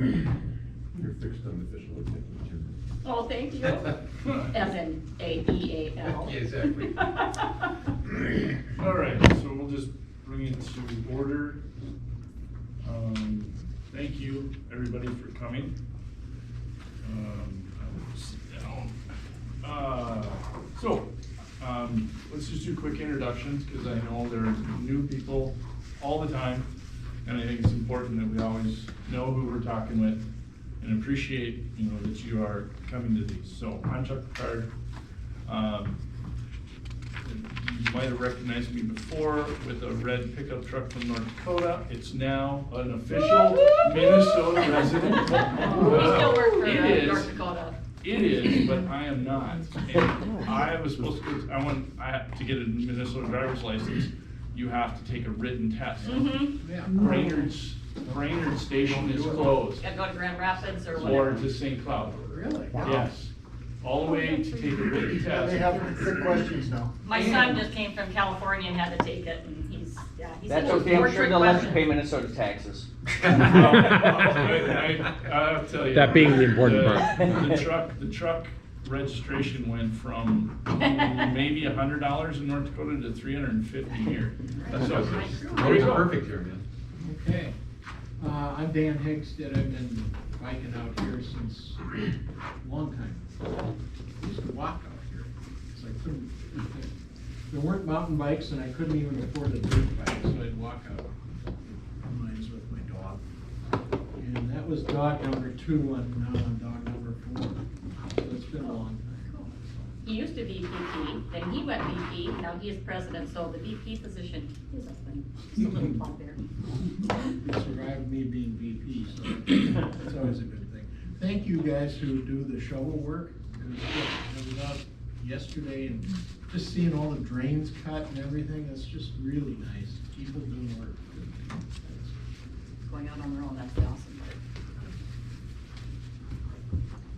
You're fixed on official executive chairman. Oh, thank you. As in AEAL. Exactly. All right, so we'll just bring it to order. Thank you, everybody, for coming. I will sit down. Let's just do quick introductions, because I know there are new people all the time, and I think it's important that we always know who we're talking with and appreciate, that you are coming to these. So I'm Chuck Picard. You might have recognized me before with a red pickup truck from North Dakota. It's now an official Minnesota resident. We still work for It is. North Dakota. It is, but I am not. And I was supposed to, to get a Minnesota driver's license, you have to take a written test. Mm-hmm. Brainerd Station is closed. Gotta go to Grand Rapids or Or whatever. to St. Cloud. Really? Yes. All the way to take a written test. They have quick questions now. My son just came from California and had to take it, and he said That's it was okay, more I'm sure trick they'll let you questions. pay Minnesota taxes. I have to tell you. That being the important part. The truck registration went from maybe $100 in North Dakota to $350 here. That's So, awesome. there you go. Perfect here, man. Okay. I'm Dan Hegstead. I've been biking out here since a long time. I used to walk out here. So I couldn't, there weren't mountain bikes and I couldn't even afford a dirt bike, so I'd walk out. Mine's with my dog. And that was dog number 2, and now I'm dog number 4. So it's been a long time. He used to be VP, then he went VP, now he is president, so the VP position is open. Just a little bump there. It survived me being VP, so that's always a good thing. Thank you guys who do the shovel work. It was good. I was out yesterday and just seeing all the drains cut and everything, it's just really nice. People doing work. Going out on their own, that's the awesome part.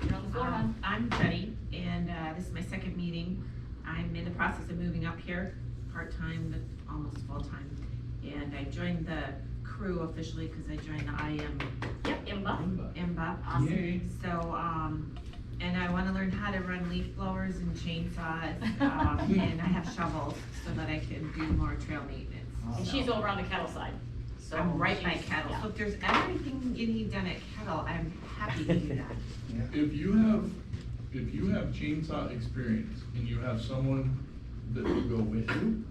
You're on the floor, hon. I'm Betty, and this is my second meeting. I'm in the process of moving up here, part-time, but almost full-time. And I joined the crew officially because I joined the IM. Yep, Imba. IMBA. Awesome. Yay. So, and I want to learn how to run leaf blowers and chainsaws, and I have shovels so that I can do more trail maintenance. And she's over on the cattle side. So I'm right by she's- cattle, yeah. so if there's everything you need done at cattle, I'm happy to do that. If you have chainsaw experience and you have someone that will go with you,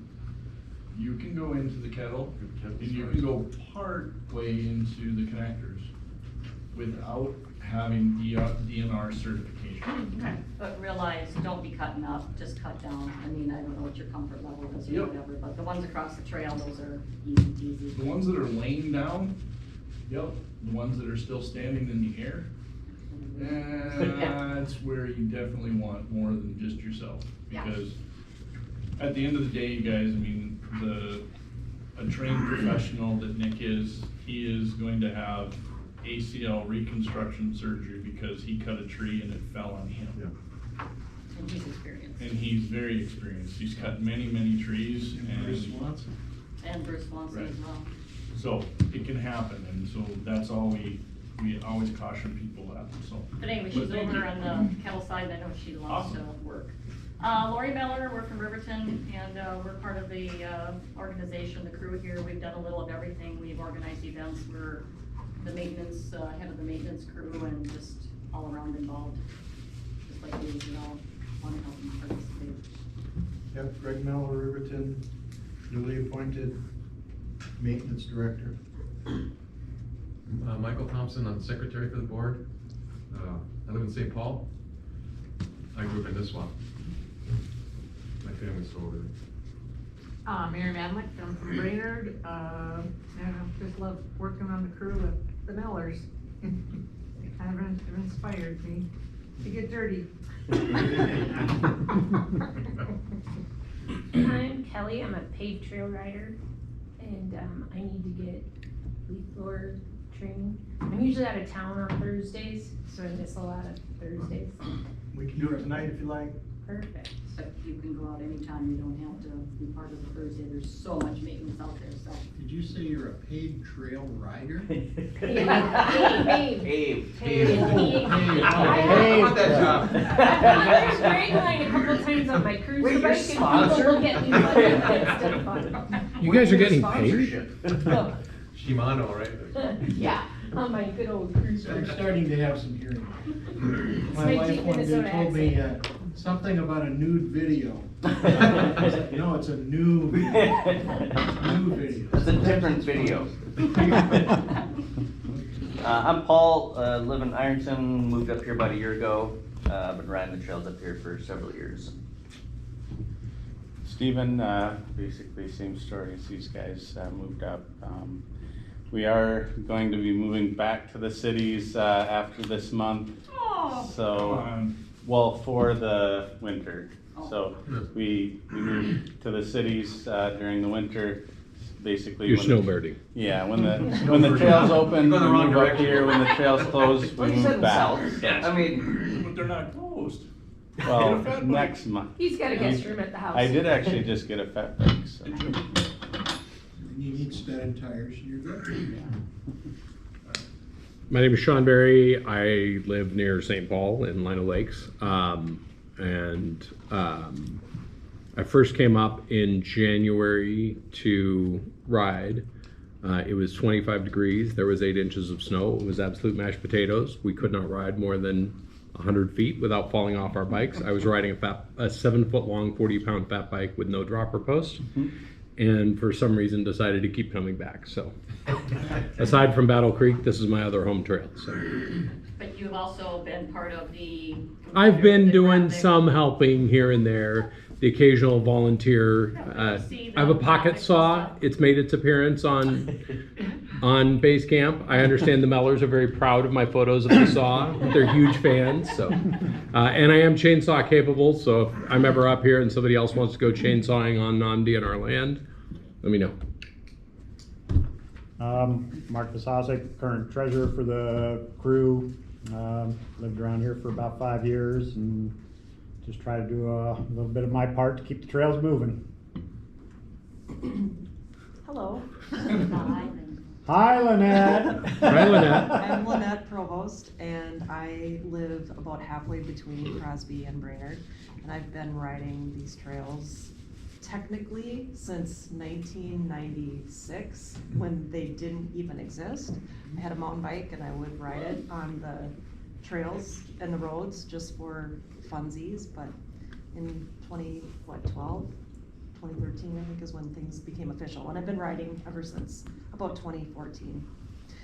you can go into the kettle and you can go part way into the connectors without having DNR certification. Okay, but realize, don't be cutting up, just cut down. I mean, I don't know what your comfort level is or Yep. whatever, but the ones across the trail, those are easy peasy. The ones that are laying down, yep. The ones that are still standing in the air, that's where you definitely want more than just yourself. Yeah. Because at the end of the day, you guys, I mean, a trained professional that Nick is, he is going to have ACL reconstruction surgery because he cut a tree and it fell on him. And he's experienced. And he's very experienced. He's cut many, many trees Bruce and Swanson. And Bruce Swanson Right. as well. so it can happen. And so that's all we always caution people at, so. But anyway, But she's thank over you. on the cattle side, I know she loves to Awesome. work. Lori Miller, we're from Riverton, and we're part of the organization, the crew here. We've done a little of everything. We've organized events. We're the maintenance, head of the maintenance crew, and just all around involved. Just like we, want to help them participate. Yep, Greg Miller, Riverton, newly appointed maintenance director. Michael Thompson, I'm secretary for the board. I live in St. Paul. I grew up in this one. My family's still over there. Mary Madlick, I'm from Brainerd, and I just love working on the crew with the Millers. Kind of inspired me to get dirty. I'm Kelly, I'm a paved trail rider, and I need to get leaf blower training. I'm usually out of town on Thursdays, so I miss a lot of Thursdays. We can do it tonight if you like. Perfect. But you can go out anytime, you don't have to be part of the Thursday, there's so much maintenance out there, so. Did you say you're a paid trail rider? Babe. I want that job. I've ridden mine a couple of times on my cruise Wait, bike you're and people sponsored? look at me funny, but it's still fun. You guys are getting Sponsorship. Shimano, right? Yeah, on my good old cruise I'm bike. starting to have some hearing. It's My my wife deep one day Minnesota told me, accent. something about a nude video. I was like, no, it's a new video. It's a different video. I'm Paul, live in Ironton, moved up here about a year ago. Been riding the trails up here for several years. Stephen, basically same story as these guys, moved up. We are going to be moving back to the cities after this month. Oh. So, well, for the winter. So we moved to the cities during the winter, basically. You're when the- snowbirding. Yeah, when the trails open, we You're going the wrong move up direction. here, when the trails close, we Well, you move said back. south. I mean, But they're not closed. Well, Get a fat bike. next month. He's got a guest room at the house. I did actually just get a fat bike, so. And you need studded tires, and you're good. My name is Sean Berry. I live near St. Paul in Lino Lakes. I first came up in January to ride. It was 25 degrees. There was 8 inches of snow. It was absolute mashed potatoes. We could not ride more than 100 feet without falling off our bikes. I was riding a 7-foot long, 40-pound fat bike with no dropper post. And for some reason decided to keep coming back. So aside from Battle Creek, this is my other home trail. So But you've also been part of the. I've been the doing graphic- some helping here and there, the occasional volunteer. Yeah, see I have a the pocket graphics and saw. stuff. It's made its appearance on base camp. I understand the Mellors are very proud of my photos of the saw. They're huge fans. So, and I am chainsaw capable. So if I'm ever up here and somebody else wants to go chainsawing on non-DNR land, let me know. Mark Vasosic, current treasurer for the crew. Lived around here for about 5 years and just try to do a little bit of my part to keep the trails moving. Hello. Hi, Lynette. Hi, Lynette. I'm Lynette Provost, and I live about halfway between Crosby and Brainerd, and I've been riding these trails technically since 1996, when they didn't even exist. I had a mountain bike and I would ride it on the trails and the roads just for funsies, but in 2013, I think is when things became official, and I've been riding ever since about 2014.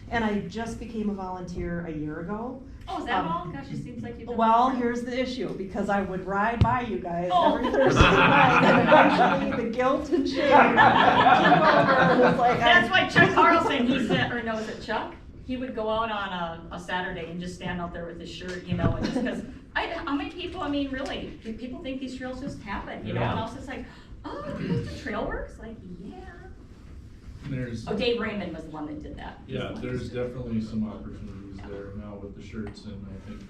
And I just became a volunteer a year ago. Oh, is that all? Gosh, it seems like you've been. Well, here's the issue, because I would ride by you guys Oh. every Thursday night, and eventually the guilt and shame took over, and it was like, That's why Chuck Carlson, he said, or no, is it Chuck? He would go out on a Saturday and just stand out there with his shirt, you know, and just because, how many people, I mean, really, people think these trails just happen, you know, and also it's like, oh, the trail works, like, yeah. There's, Oh, Dave Raymond was the one that did that. He's the yeah, one there's who did it. definitely some opportunities there now with the shirts, and I think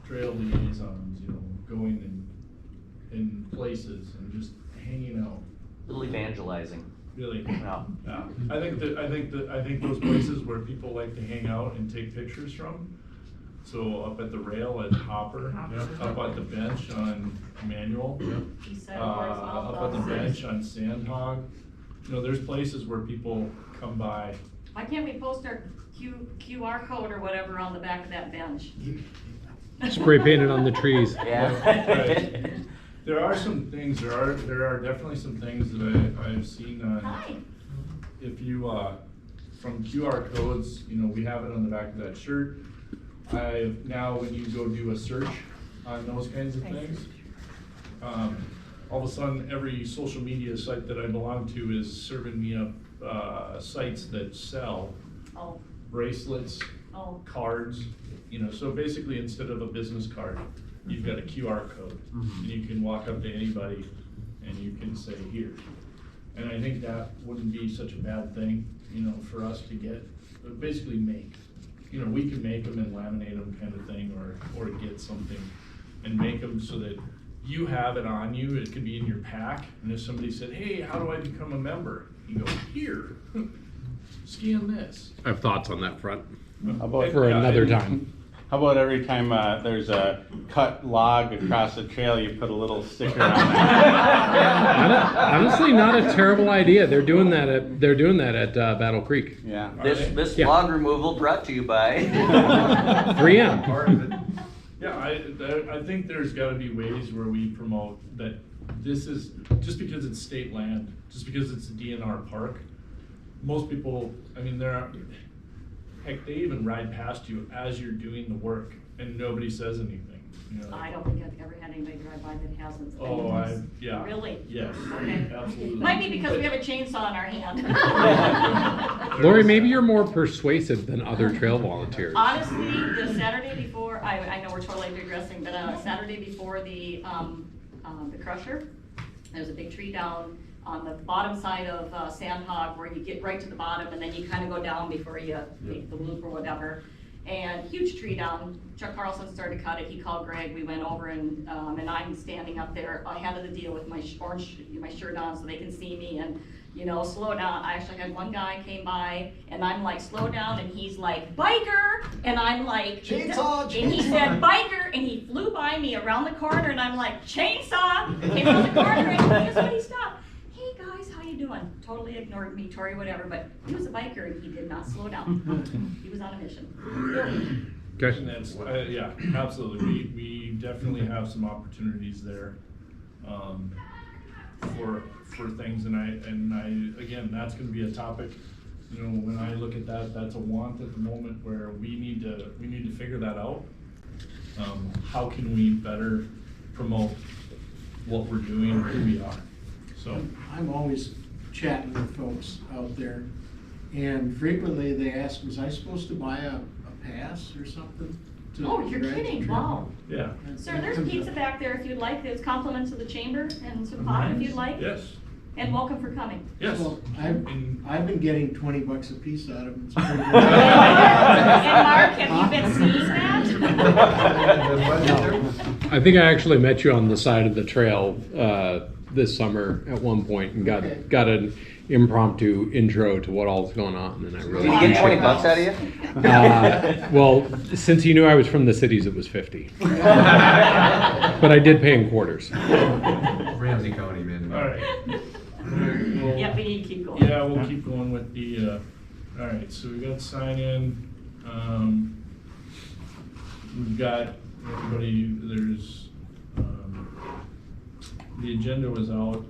trail liaisons, you know, going in places and just hanging out, little evangelizing. really. Yeah. Yeah, I think those places where people like to hang out and take pictures from. So up at the rail at Hopper, up at the bench on Manual, He said, up at the bench on Sandhog. You know, there's places where people come by. Why can't we post our QR code or whatever on the back of that bench? Spray painted on the trees. Yeah. Right. There are some things, there are definitely some things that I've seen on. Hi. If you, from QR codes, you know, we have it on the back of that shirt. Now when you go do a search on those kinds of things, all of a sudden, every social media site that I belong to is serving me up, sites that sell Oh, bracelets, oh, cards, you know, so basically instead of a business card, you've got a QR code. And you can walk up to anybody and you can say, here. And I think that wouldn't be such a bad thing, you know, for us to get, basically make. You know, we can make them and laminate them kind of thing, or get something and make them so that you have it on you, it could be in your pack, and if somebody said, hey, how do I become a member? You go, here, scan this. I have thoughts on that front How about, for another and- time. how about every time there's a cut log across the trail, you put a little sticker on there? Honestly, not a terrible idea. They're doing that at Battle Creek. Yeah. This Yeah. log removal brought to you by. 3M. Part of it. Yeah, I think there's gotta be ways where we promote that this is, just because it's state land, just because it's a DNR park, most people, I mean, heck, they even ride past you as you're doing the work and nobody says anything, you know? I don't think I've ever had anybody drive by that hasn't. Oh, yeah. Really? Yes, Okay. absolutely. Might be because we have a chainsaw in our hand. Lori, maybe you're more persuasive than other trail volunteers. Honestly, the Saturday before, I know we're totally digressing, but Saturday before the crusher, there's a big tree down on the bottom side of Sandhog where you get right to the bottom and then you kind of go down before you make the loop or whatever. And huge tree down. Chuck Carlson started to cut it. He called Greg. We went over and I'm standing up there ahead of the deal with my my shirt on so they can see me and, you know, slow down. I actually had one guy came by and I'm like, slow down, and he's like, biker, and I'm like, Chainsaw, and he said biker, and he flew by me around the corner, and I'm like, chainsaw, came around the corner, and guess what, he stopped. Hey guys, how you doing? Totally ignored me, Tori, whatever, but he was a biker and he did not slow down. He was on a mission. Okay. And that's, yeah, absolutely. We definitely have some opportunities there, for things, and I, again, that's gonna be a topic, you know, when I look at that, that's a want at the moment where we need to figure that out. How can we better promote what we're doing, who we are? So, I'm always chatting with folks out there, and frequently they ask, was I supposed to buy a pass or something? to Oh, you're ride the kidding, trail? wow. yeah. And Sir, that there's comes pizza up. back there if you'd like, there's compliments to the chamber and to the pot if you'd like, Yes, and welcome for coming. yes. Well, I've been getting $20 a piece out of them. It's pretty good. And Mark, have you been seeing that? I think I actually met you on the side of the trail this summer at one point and got an impromptu intro to what all's going on, and I really Did he get appreciate $20 out of you? Well, since he knew I was from the cities, it was 50. But I did pay in quarters. Ramsey County, man. All right. Well, Yeah, we need to keep going. yeah, we'll keep going with the, all right, so we got sign in. We've got everybody, there's, the agenda was out.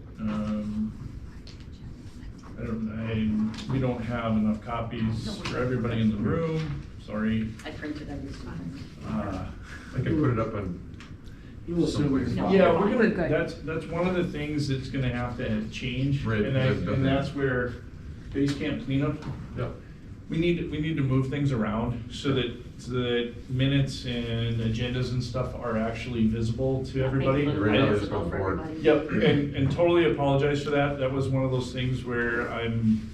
We don't have enough copies for everybody in the room, sorry. I printed everything. I can put it up on. You'll assume it's No. fine. Yeah, we're We're gonna, good. that's one of the things that's gonna have to change, Right, and that's where base camp cleanup, Yeah. we need to move things around so that minutes and agendas and stuff are actually visible to everybody. Make it Right now, visible it's for going forward. everybody. Yep, and totally apologize for that. That was one of those things where I'm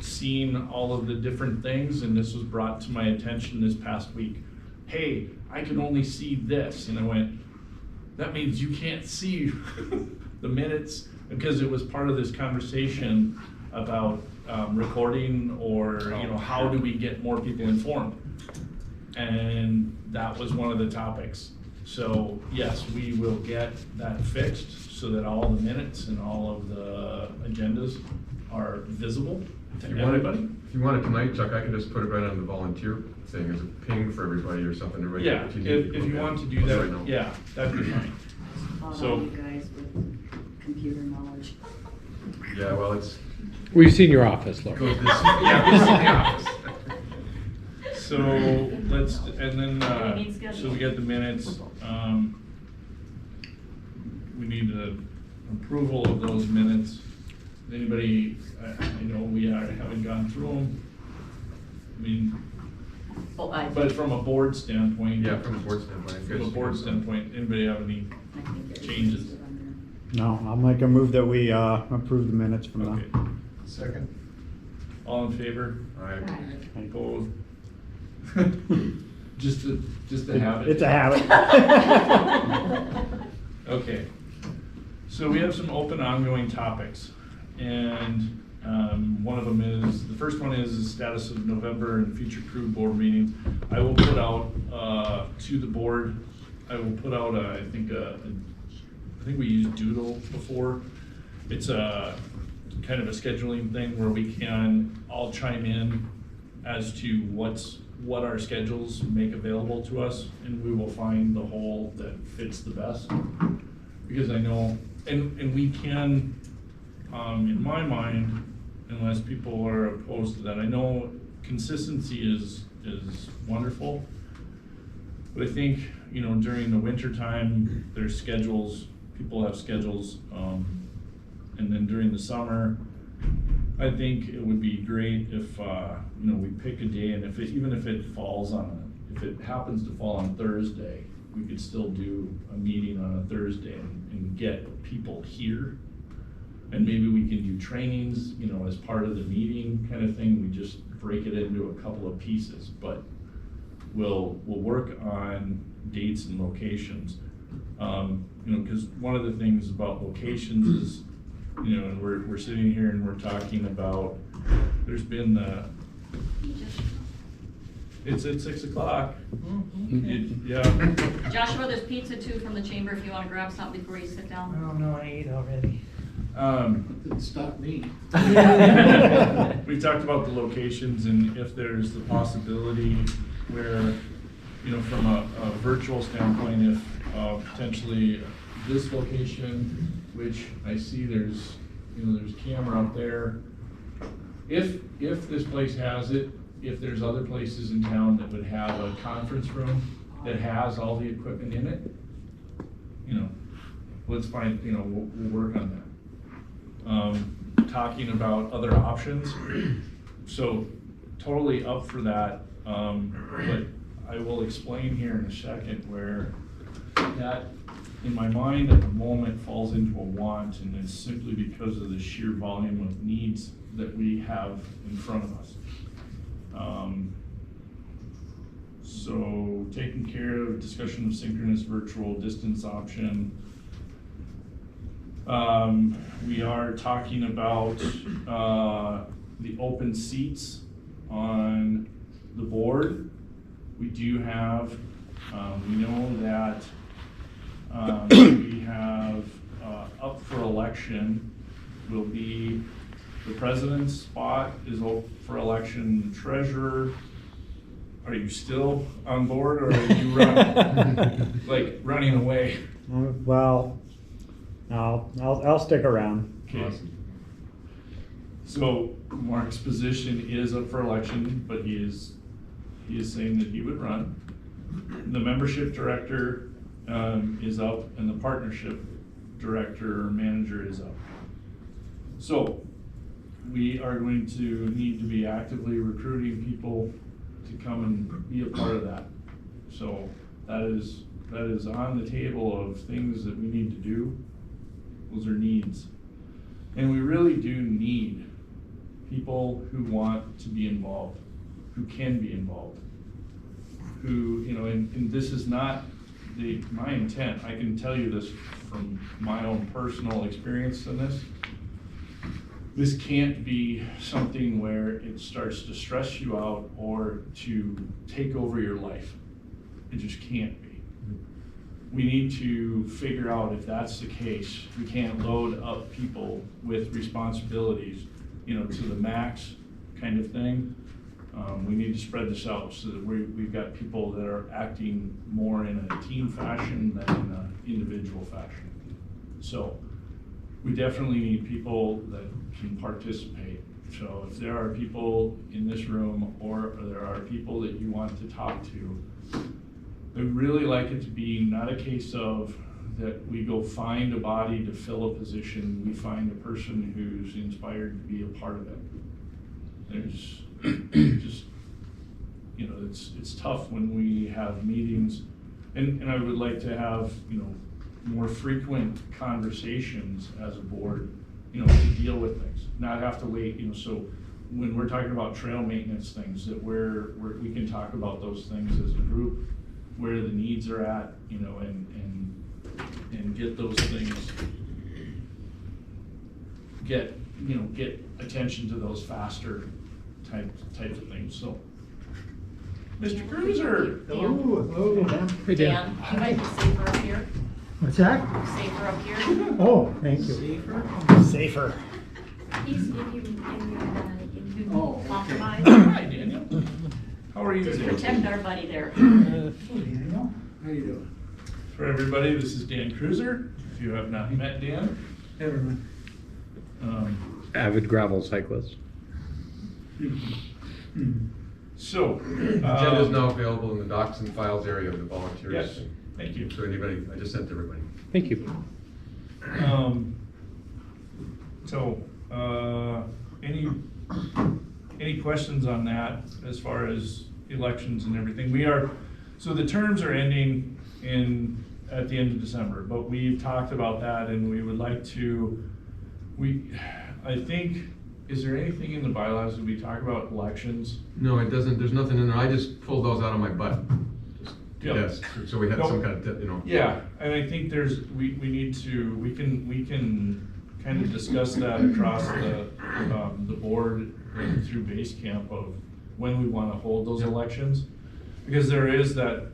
seeing all of the different things, and this was brought to my attention this past week. Hey, I can only see this, and I went, that means you can't see the minutes, because it was part of this conversation about recording, or, you know, how do we get more people informed? And that was one of the topics. So yes, we will get that fixed so that all the minutes and all of the agendas are visible to If you want it, everybody. if you want it tonight, Chuck, I can just put it right on the volunteer thing as a ping for everybody or something. Everybody Yeah, what you need if look you at. want to do Right that, now. yeah, that'd be fine. Spot So- on, you guys with computer knowledge. Yeah, well, it's. We've seen your office, Laura. Goes this, yeah, this is the office. So let's, and then, Meeting so schedule. we got the minutes, we need approval of those minutes. Anybody, I know we haven't gone through them. I mean, Well, I but from a board standpoint. Yeah, from a board standpoint. From a board standpoint, anybody have any think there's changes? listed on No, I'll make a move that we approve the minutes from Okay, the. Second. all in favor? All right. there. Opposed? Just a habit. It's a habit. Okay, so we have some open ongoing topics, and one of them is, the first one is the status of November and future crew board meetings. I will put out to the board, I will put out I think we used Doodle before. It's a kind of a scheduling thing where we can all chime in as to what our schedules make available to us, and we will find the hole that fits the best. Because I know, and we can, in my mind, unless people are opposed to that, I know consistency is wonderful. But I think, you know, during the winter time, there's schedules, people have schedules, and then during the summer, I think it would be great if, you know, we pick a day, and even if it falls on, if it happens to fall on Thursday, we could still do a meeting on a Thursday and get people here. And maybe we can do trainings, you know, as part of the meeting kind of thing. We just break it into a couple of pieces, but we'll work on dates and locations. You know, because one of the things about locations is, you know, and we're sitting here and we're talking about, there's been it's at 6 o'clock. Yeah. Joshua, there's pizza too from the chamber if you wanna grab something before you sit down. Oh, no, I ate already. Didn't stop me. We've talked about the locations, and if there's the possibility where, you know, from a virtual standpoint, if potentially this location, which I see there's, you know, there's camera up there. If this place has it, if there's other places in town that would have a conference room that has all the equipment in it, you know, let's find, you know, we'll work on that. Talking about other options, so totally up for that, but I will explain here in a second where that, in my mind at the moment, falls into a want, and it's simply because of the sheer volume of needs that we have in front of us. So taking care of discussion of synchronous virtual distance option. We are talking about the open seats on the board. We do have, we know that we have up for election will be the president's spot is up for election, treasurer. Are you still on board, or are you running away? Well, I'll stick around. Okay. So Mark's position is up for election, but he is saying that he would run. The membership director is up, and the partnership director or manager is up. So we are going to need to be actively recruiting people to come and be a part of that. So that is on the table of things that we need to do. Those are needs. And we really do need people who want to be involved, who can be involved, who, you know, and this is not my intent. I can tell you this from my own personal experience in this. This can't be something where it starts to stress you out or to take over your life. It just can't be. We need to figure out if that's the case. We can't load up people with responsibilities, you know, to the max kind of thing. We need to spread this out so that we've got people that are acting more in a team fashion than in an individual fashion. So we definitely need people that can participate. So if there are people in this room, or there are people that you want to talk to, I'd really like it to be not a case of that we go find a body to fill a position, we find a person who's inspired to be a part of it. There's just, you know, it's tough when we have meetings, and I would like to have, you know, more frequent conversations as a board, you know, to deal with things, not have to wait, you know, so when we're talking about trail maintenance things, that we can talk about those things as a group, where the needs are at, you know, and get those things, get attention to those faster types of things, so. Mr. Cruiser. Hello. Hey, Dan, you might be safer up here, What's that? safer up here. Oh, thank you. Safer. He's if you Compromise. Hi, Daniel. How are you Just today? protect our buddy there. How you doing? For everybody, this is Dan Cruiser. If you have not met Dan. Avid gravel cyclist. So. Agenda is now available in the docs and files area of the volunteers. Yes, thank you. So anybody, I just sent to everybody. Thank you. Any questions on that as far as elections and everything? So the terms are ending at the end of December, but we've talked about that and we would like to, I think, is there anything in the bylaws that we talk about elections? No, it doesn't, there's nothing in there. I just pulled those out of my butt. Yep. Yes, so we had some kind of, Yeah, and I think we can kind of discuss that across the board and through base camp of when we want to hold those elections. Because there is that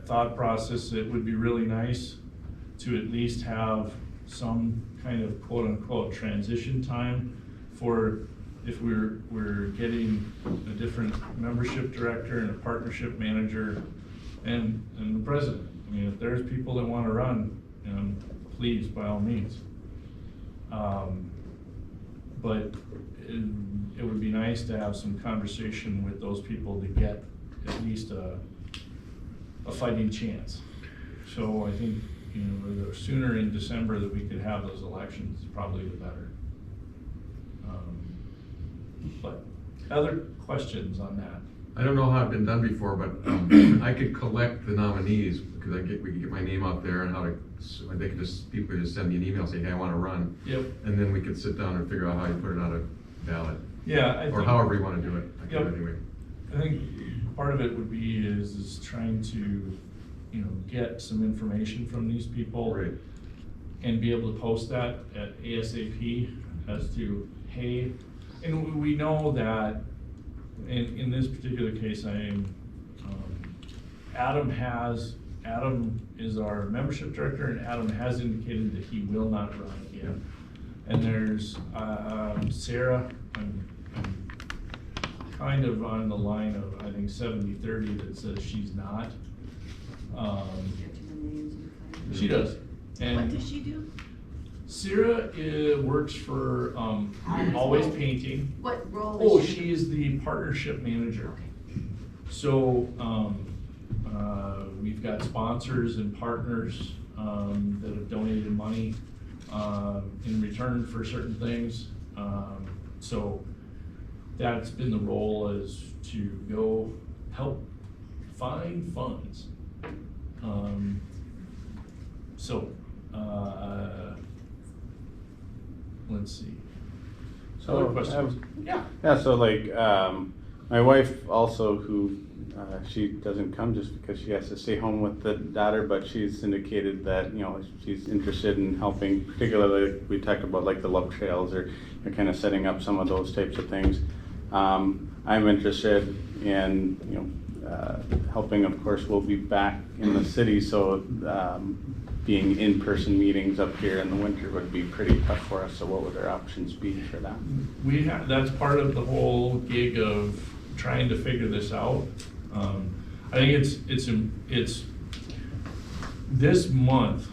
thought process, it would be really nice to at least have some kind of quote unquote transition time for if we're getting a different membership director and a partnership manager and the president. I mean, if there's people that want to run, please, by all means. But it would be nice to have some conversation with those people to get at least a fighting chance. So I think, the sooner in December that we could have those elections, probably the better. But other questions on that? I don't know how it's been done before, but I could collect the nominees because we could get my name out there and people could just send me an email, say, hey, I want to run. Yep. And then we could sit down and figure out how you put it on a ballot. Yeah. Or however you want to do it. Yep. Anyway. I think part of it would be is trying to, get some information from these people. Right. And be able to post that at ASAP as to, hey, and we know that in this particular case, Adam is our membership director, and Adam has indicated that he will not run again. And there's Sarah, I'm kind of on the line of, I think, 70-30 that says she's not. She does. And What does she do? Sarah works for Always Painting. What role Oh, is she? she is the partnership manager. So we've got sponsors and partners that have donated money in return for certain things. So that's been the role, is to go help find funds. Let's see. Other questions? Yeah, so like, my wife also, who, she doesn't come just because she has to stay home with the daughter, but she's indicated that, she's interested in helping, particularly, we talked about like the love trails or kind of setting up some of those types of things. I'm interested in, helping. Of course, we'll be back in the city, so being in-person meetings up here in the winter would be pretty tough for us. So what would our options be for that? That's part of the whole gig of trying to figure this out. I think it's this month.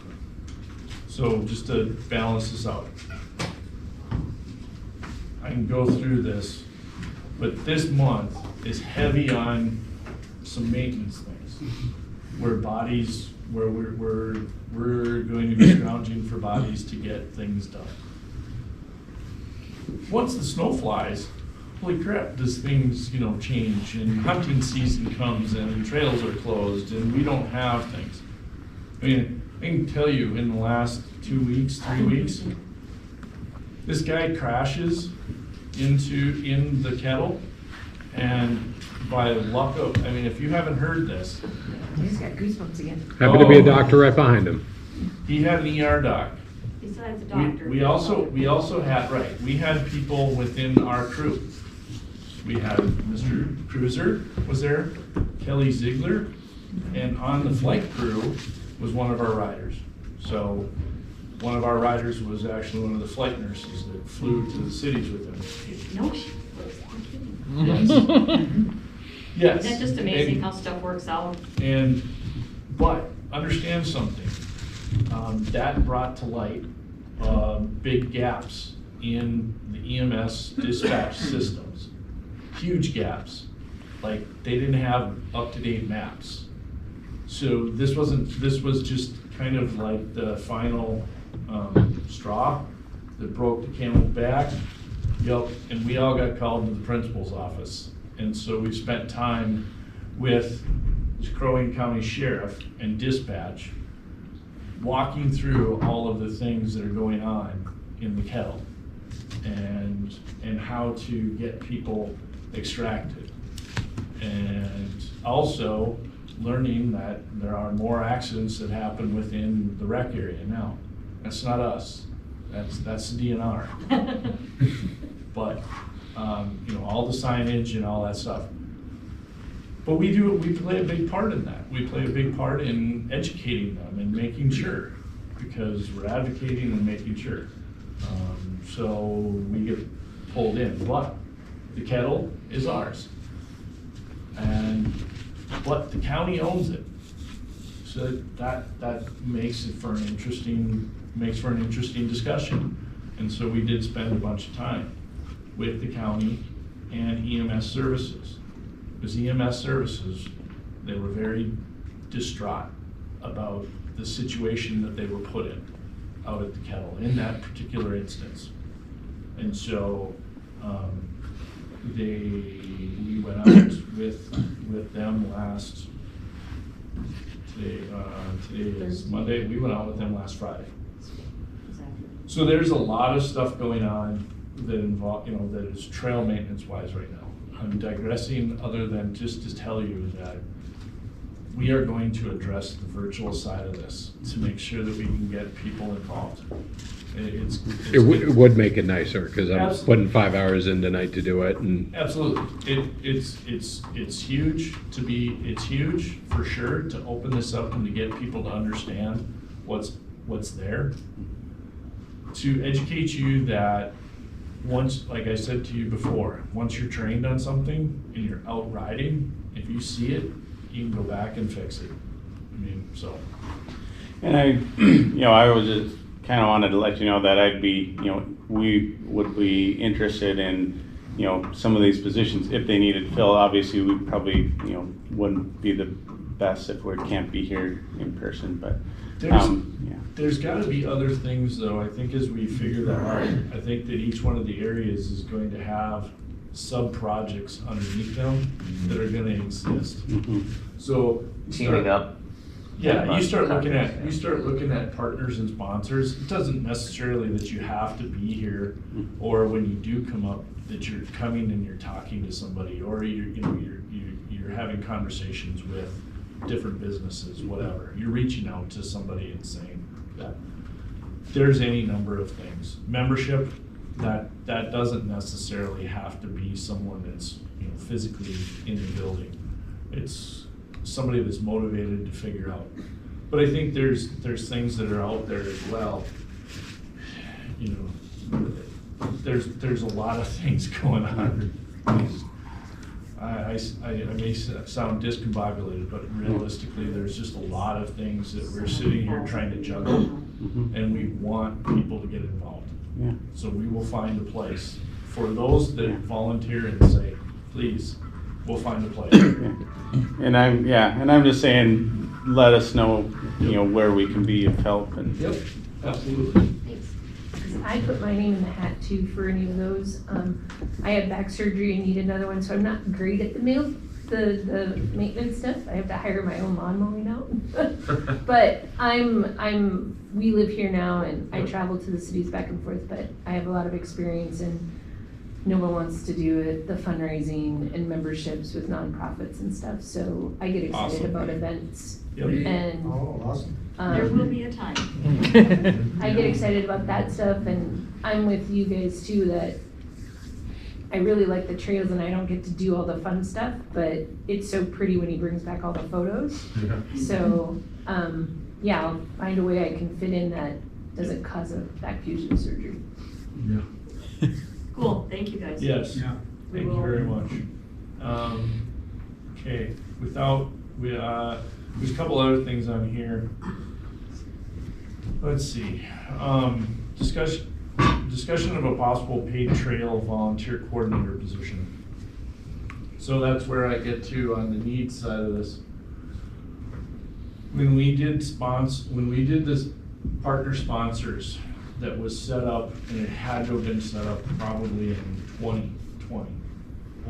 So just to balance this out, I can go through this, but this month is heavy on some maintenance things, where we're going to be scrounging for bodies to get things done. Once the snow flies, holy crap, does things, change, and hunting season comes and trails are closed and we don't have things. I mean, I can tell you in the last 2 weeks, 3 weeks, this guy crashes in the kettle, and by luck of, I mean, if you haven't heard this, I just got goosebumps again. Happened to be a doctor right behind him. he had an ER doc. Besides the doctor. We also had, right, we had people within our crew. We had Mr. Cruiser was there, Kelly Ziegler, and on the flight crew was one of our riders. So one of our riders was actually one of the flight nurses that flew to the cities with him. No, she was, I'm kidding. Yes. Isn't that just amazing And- how stuff works out? But understand something, that brought to light, big gaps in the EMS dispatch systems. Huge gaps, like they didn't have up-to-date maps. So this was just kind of like the final, straw that broke the camel's back. Yep, and we all got called to the principal's office. And so we spent time with Crow Wing County Sheriff and dispatch, walking through all of the things that are going on in the kettle and how to get people extracted. And also learning that there are more accidents that happen within the rec area now. That's not us, that's the DNR. But, you know, all the signage and all that stuff. But we play a big part in that. We play a big part in educating them and making sure, because we're advocating and making sure. So we get pulled in, but the kettle is ours. But the county owns it. So that makes it for an interesting discussion. And so we did spend a bunch of time with the county and EMS services. Because EMS services, they were very distraught about the situation that they were put in out at the kettle in that particular instance. And so we went out with them today is Monday, we went out with them last Friday. So there's a lot of stuff going on that involve, you know, that is trail maintenance wise right now. I'm digressing other than just to tell you that we are going to address the virtual side of this to make sure that we can get people involved. It would make it nicer, because I'm Absolutely. putting 5 hours in tonight to do it, and Absolutely. It's huge it's huge for sure to open this up and to get people to understand what's there. To educate you that once, like I said to you before, once you're trained on something and you're out riding, if you see it, you can go back and fix it. I mean, so. And I was just kind of wanted to let you know that I'd be, we would be interested in, some of these positions if they needed fill. Obviously, we probably, wouldn't be the best if we can't be here in person, but, There's gotta be other things though, I think as we figure that out, I think that each one of the areas is going to have sub-projects underneath them that are gonna exist. Mhm. So. Teaming up. Yeah, you start looking at partners and sponsors. It doesn't necessarily that you have to be here, or when you do come up, that you're coming and you're talking to somebody, or you're having conversations with different businesses, whatever. You're reaching out to somebody and saying that there's any number of things. Membership, that doesn't necessarily have to be someone that's, physically in the building. It's somebody that's motivated to figure out. But I think there's things that are out there as well. There's a lot of things going on. I may sound discombobulated, but realistically, there's just a lot of things that we're sitting here trying to juggle, and we want people to get involved. Yeah. So we will find a place. For those that volunteer and say, please, we'll find a place. And I'm just saying, let us know, where we can be of help and. Yep, absolutely. Thanks. 'Cause I put my name in the hat too for any of those. I had back surgery and need another one, so I'm not great at the maintenance stuff. I have to hire my own lawn mowing out. But we live here now and I travel to the cities back and forth, but I have a lot of experience in no one wants to do it, the fundraising and memberships with nonprofits and stuff, so I get excited Awesome. about events. Yep. And, Oh, awesome. There will be a time. I get excited about that stuff, and I'm with you guys too, that I really like the trails and I don't get to do all the fun stuff, but it's so pretty when he brings back all the photos. So, yeah, I'll find a way I can fit in that doesn't cause a back fusion surgery. Yeah. Cool, thank you guys. Yes, Yeah. thank you very much. Okay, there's a couple other things on here. Let's see, discussion of a possible paid trail volunteer coordinator position. So that's where I get to on the needs side of this. When we did this partner sponsors, that was set up, and it had to have been set up probably in 2020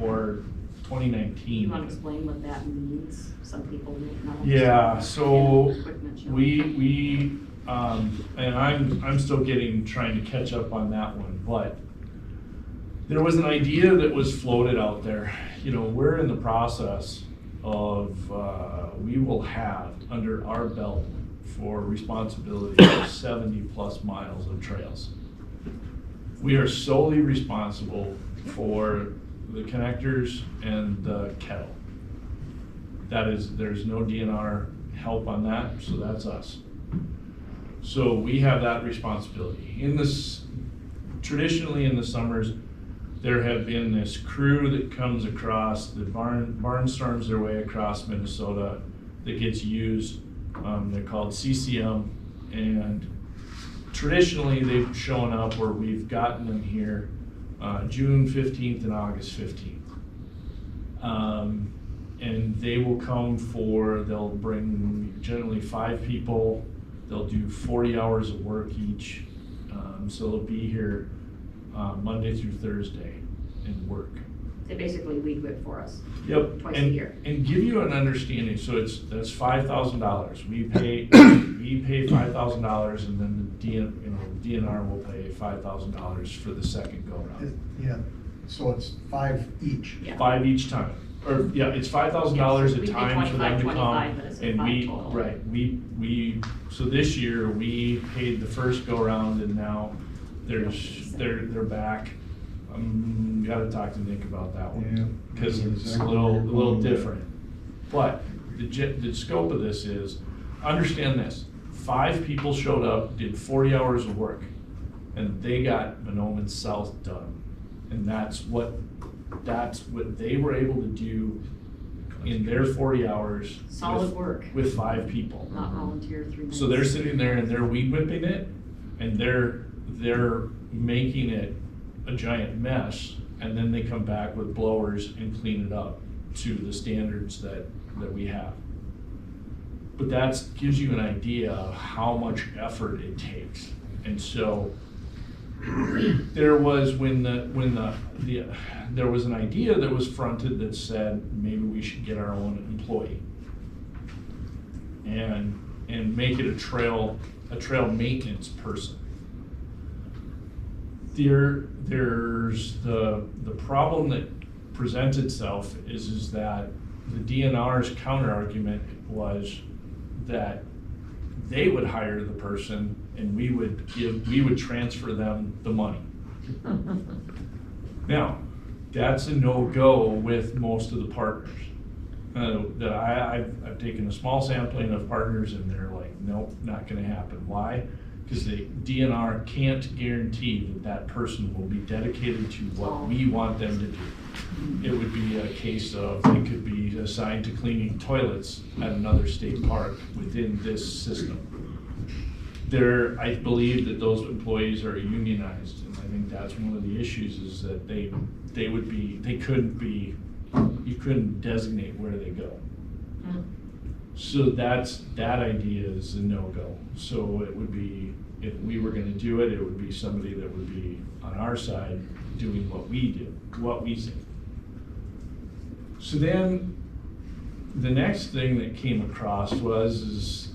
or 2019. You want to explain what that means? Some people don't know. Yeah, so Equipment show. we and I'm still trying to catch up on that one, but there was an idea that was floated out there. You know, we're in the process of, we will have under our belt for responsibility of 70+ miles of trails. We are solely responsible for the connectors and the kettle. There's no DNR help on that, so that's us. So we have that responsibility. Traditionally in the summers, there have been this crew that comes across, that barnstorms their way across Minnesota, that gets used. They're called CCM, and traditionally they've shown up where we've gotten them here June 15th and August 15th. And they will come they'll bring generally 5 people. They'll do 40 hours of work each. So they'll be here Monday through Thursday and work. They basically weed whip for us. Yep. Twice a year. And give you an understanding, so that's $5,000. We pay $5,000, and then the DNR will pay $5,000 for the second go round. Yeah, so it's 5 each. Yeah. 5 each time, or yeah, it's $5,000 We a pay time for them to 25, come, but it's and 5 we total. right we so this year we paid the first go round, and now they're back. Gotta talk to Nick about that one, because it's a little different. But the scope of this is, understand this, 5 people showed up, did 40 hours of work, and they got Monoman South done. And that's what they were able to do in their 40 hours. Solid work. With 5 people. Not volunteer 3 minutes. So they're sitting there and they're weed whipping it, and they're making it a giant mess, and then they come back with blowers and clean it up to the standards that we have. But that gives you an idea of how much effort it takes. And so there was there was an idea that was fronted that said maybe we should get our own employee and make it a trail maintenance person. There's the problem that presents itself is that the DNR's counter argument was that they would hire the person and we would transfer them the money. Now, that's a no-go with most of the partners. I've taken a small sampling of partners, and they're like, nope, not gonna happen. Why? Because the DNR can't guarantee that person will be dedicated to what we want them to do. It would be a case of they could be assigned to cleaning toilets at another state park within this system. I believe that those employees are unionized, and I think that's one of the issues, is that you couldn't designate where they go. So that idea is a no-go. So it would be, if we were gonna do it, it would be somebody that would be on our side doing what we do, what we say. So then, the next thing that came across was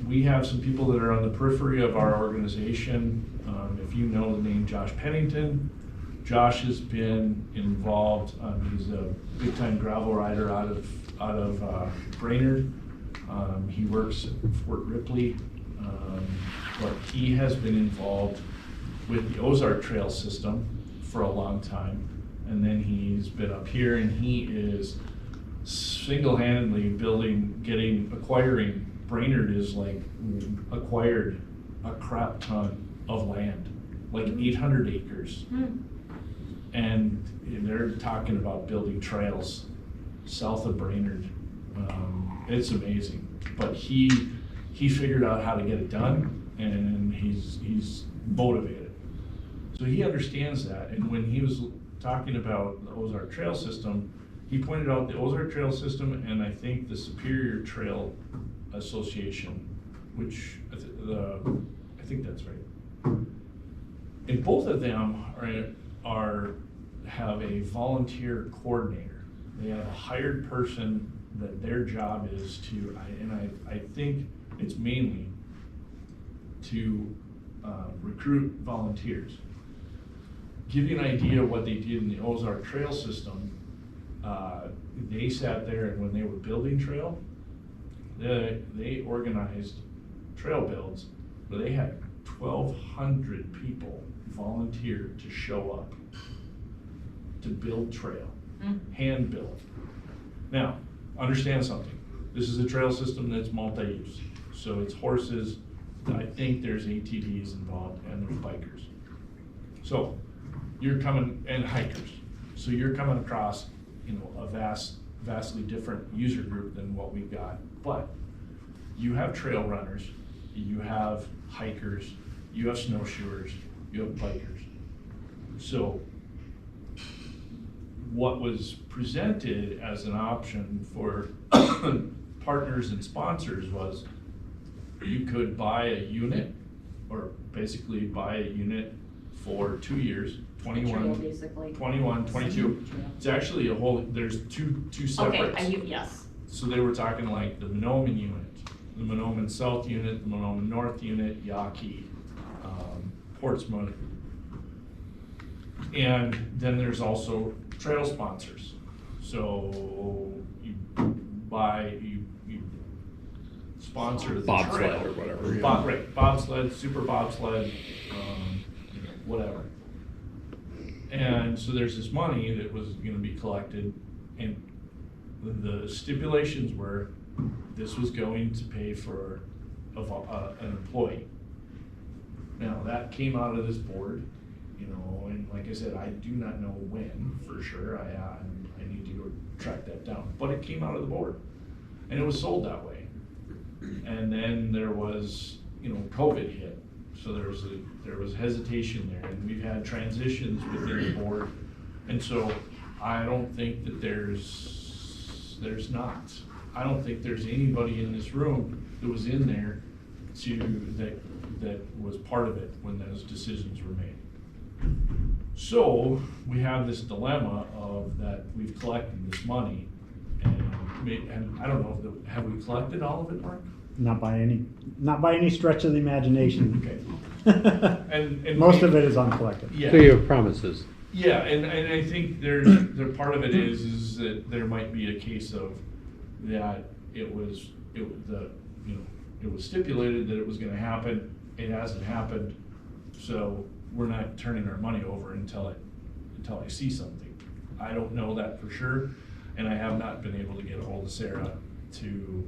we have some people that are on the periphery of our organization. If you know the name Josh Pennington, Josh has been involved, he's a big-time gravel rider out of Brainerd. He works at Fort Ripley, but he has been involved with the Ozark Trail system for a long time. And then he's been up here, and he is single-handedly acquiring, Brainerd is like acquired a crap ton of land, like 800 acres. And they're talking about building trails south of Brainerd. It's amazing, but he figured out how to get it done, and he's motivated. So he understands that, and when he was talking about the Ozark Trail system, he pointed out the Ozark Trail system and I think the Superior Trail Association, which I think that's right. And both of them have a volunteer coordinator. They have a hired person that their job is to, I think it's mainly to recruit volunteers. Give you an idea of what they did in the Ozark Trail system. They sat there, and when they were building trail, they organized trail builds where they had 1,200 people volunteer to show up to build trail, hand build. Now, understand something. This is a trail system that's multi-use. So it's horses, I think there's ATVs involved, and there's bikers. So you're coming, and hikers. So you're coming across, a vastly different user group than what we've got. But you have trail runners, you have hikers, you have snowshoers, you have bikers. So what was presented as an option for partners and sponsors was you could buy a unit, or basically buy a unit for 2 years, 21, Trail, basically. 21, 22. It's actually there's two separate. Okay, yes. So they were talking like the Monoman unit, the Monoman South unit, the Monoman North unit, Yawkey, Portsmouth. And then there's also trail sponsors. So you sponsor the Bobsled trail. or whatever. Right, bobsled, super bobsled, whatever. And so there's this money that was gonna be collected, and the stipulations were this was going to pay for an employee. Now, that came out of this board, and like I said, I do not know when for sure. I need to go track that down, but it came out of the board, and it was sold that way. And then there was, COVID hit, so there was hesitation there, and we've had transitions within the board, and so I don't think that I don't think there's anybody in this room that was in there that was part of it when those decisions were made. So we have this dilemma of that we've collected this money, and I don't know have we collected all of it, Mark? Not by any stretch of the imagination. Okay. And Most of it is uncollected. Yeah. So you have promises. Yeah, and I think part of it is that there might be a case of that it was stipulated that it was gonna happen, it hasn't happened, so we're not turning our money over until I see something. I don't know that for sure, and I have not been able to get a hold of Sarah to,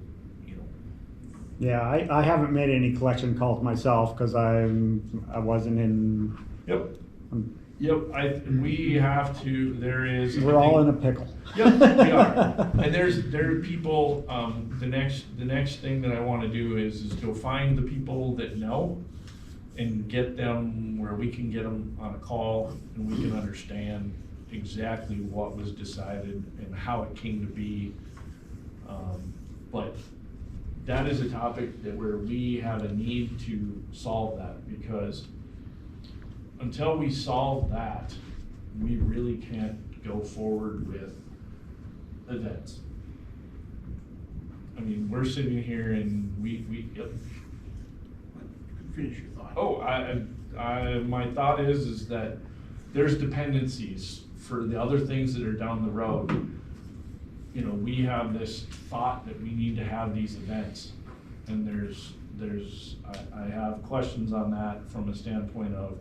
Yeah, I haven't made any collection calls myself because I wasn't in. Yep. Yep, we have to, there is. We're all in a pickle. Yep, we are. And there are people, the next thing that I want to do is go find the people that know and get them where we can get them on a call and we can understand exactly what was decided and how it came to be. But that is a topic where we have a need to solve that, because until we solve that, we really can't go forward with events. I mean, we're sitting here and yep. Finish your thought. Oh, my thought is that there's dependencies for the other things that are down the road. You know, we have this thought that we need to have these events, and I have questions on that from a standpoint of,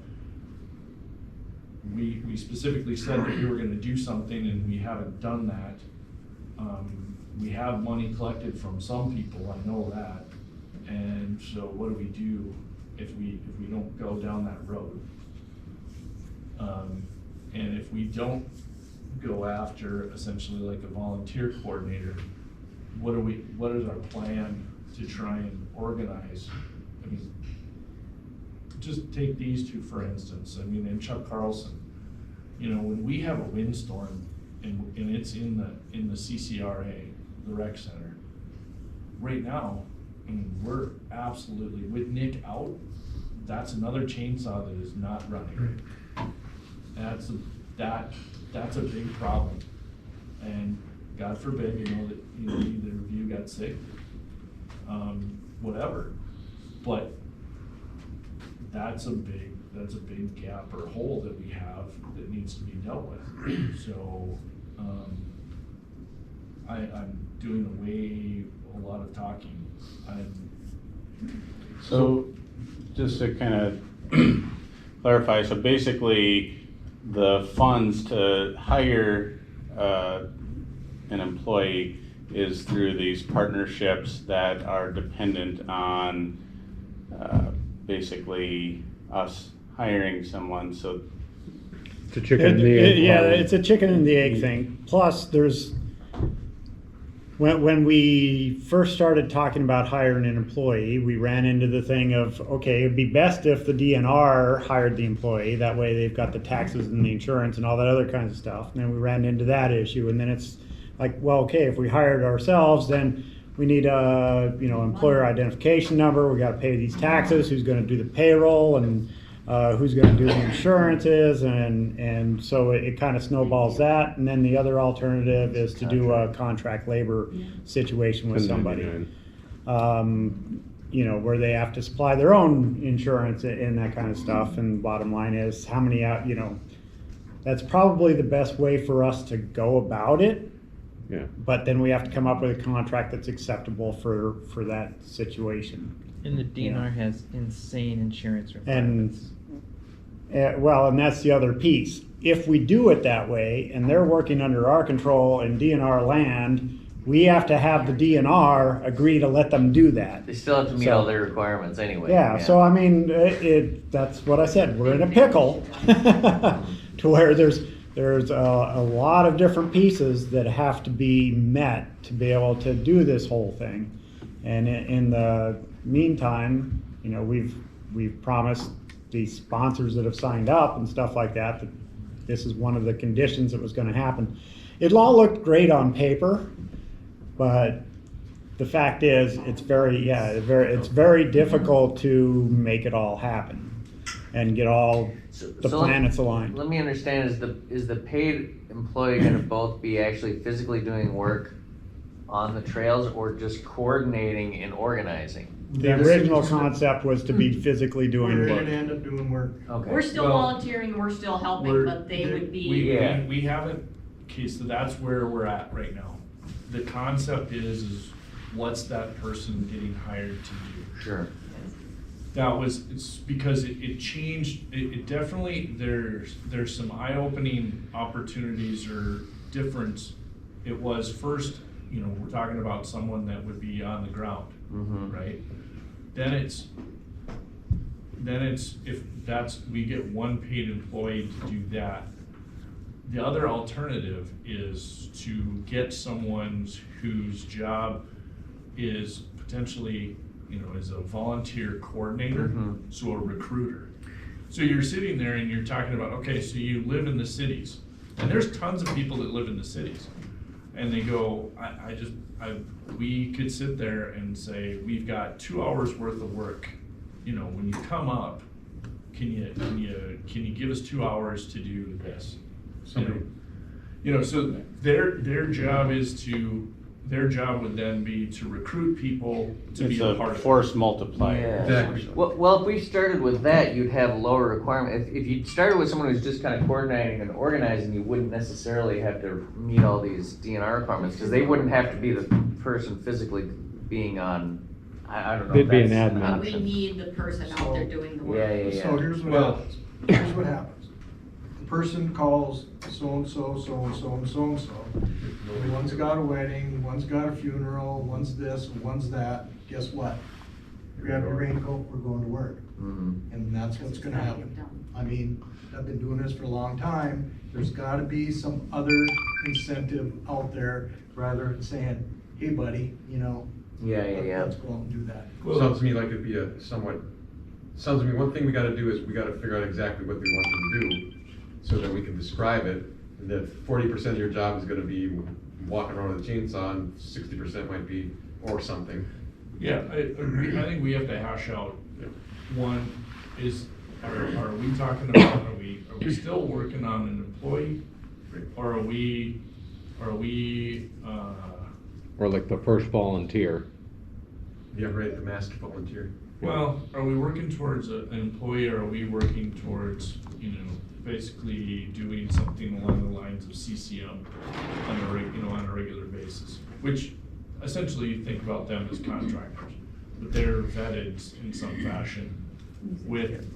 we specifically said that we were gonna do something and we haven't done that. We have money collected from some people, I know that, and so what do we do if we don't go down that road? And if we don't go after essentially like a volunteer coordinator, what is our plan to try and organize? I mean, just take these two for instance, I mean, and Chuck Carlson, you know, when we have a windstorm and it's in the CCRA, the rec center, right now, I mean, we're absolutely, with Nick out, that's another chainsaw that is not running. That's a big problem. And God forbid, you know, that, you know, either of you got sick, whatever. But that's a big gap or hole that we have that needs to be dealt with. So, I'm doing a lot of talking. So, just to kind of clarify, so basically, the funds to hire an employee is through these partnerships that are dependent on basically us hiring someone, so. It's a chicken and the egg. Yeah, problem. it's a chicken and the egg thing. Plus, there's, when we first started talking about hiring an employee, we ran into the thing of, okay, it'd be best if the DNR hired the employee. That way they've got the taxes and the insurance and all that other kinds of stuff. And then we ran into that issue. And then it's like, well, okay, if we hired ourselves, then we need a, you know, employer identification number. We got to pay these taxes. Who's going to do the payroll and who's going to do the insurances, and so it kind of snowballs that. And then the other alternative is to do a contract labor situation with somebody, you know, where they have to supply their own insurance and that kind of stuff. And bottom line is, how many out, you know, that's probably the best way for us to go about it. Yeah. But then we have to come up with a contract that's acceptable for that situation. And the DNR has insane insurance requirements. Well, and that's the other piece. If we do it that way, and they're working under our control in DNR land, we have to have the DNR agree to let them do that. They still have to meet all their requirements anyway. Yeah, so I mean, that's what I said, we're in a pickle to where there's a lot of different pieces that have to be met to be able to do this whole thing. And in the meantime, you know, we've promised these sponsors that have signed up and stuff like that this is one of the conditions that was going to happen. It all looked great on paper, but the fact is, it's very difficult to make it all happen and get all the planets aligned. Let me understand, is the paid employee gonna both be actually physically doing work on the trails or just coordinating and organizing? The original concept was to be physically doing We're work. gonna end up doing work. Okay. We're still volunteering, we're still helping, but they would be. We haven't, okay, so that's where we're at right now. The concept is what's that person getting hired to do? Sure. It's because it changed, it definitely, there's some eye-opening opportunities or difference. It was first, you know, we're talking about someone that would be on the ground, right? Then it's, if we get one paid employee to do that. The other alternative is to get someone whose job is potentially, you know, as a volunteer coordinator, so a recruiter. So you're sitting there and you're talking about, okay, so you live in the cities, and there's tons of people that live in the cities, and they go, we could sit there and say, we've got 2 hours worth of work. You know, when you come up, can you give us 2 hours to do this? You know, so their job is to their job would then be to recruit people to It's be a a part of it. force multiplier. Yeah. Exactly. Well, if we started with that, you'd have lower requirement. If you started with someone who's just kind of coordinating and organizing, you wouldn't necessarily have to meet all these DNR requirements, because they wouldn't have to be the person physically being on, I don't know. They'd if be an that's admin. an But we option. need the person out there doing the work. Yeah, yeah, So yeah. here's what Well- happens. Here's what happens. The person calls so-and-so, so-and-so, and so-and-so. One's got a wedding, one's got a funeral, one's this, one's that. Guess what? Grab your raincoat, we're going to work. Mhm. And that's what's gonna happen. I mean, I've been doing this for a long time. There's gotta be some other incentive out there rather than saying, hey buddy, you know. Yeah, yeah, yeah. Let's go out and do that. Sounds to me like it'd be sounds to me, one thing we gotta do is we gotta figure out exactly what we want them to do, so that we can describe it, and that 40% of your job is gonna be walking around with a chainsaw, and 60% might be, or something. Yeah, I think we have to hash out, one, are we talking about, are we still working on an employee? Or are we, Or like the first volunteer. Yeah, right, the master volunteer. well, are we working towards an employee, or are we working towards, basically doing something along the lines of CCM on a regular basis? Which essentially you think about them as contractors, but they're vetted in some fashion with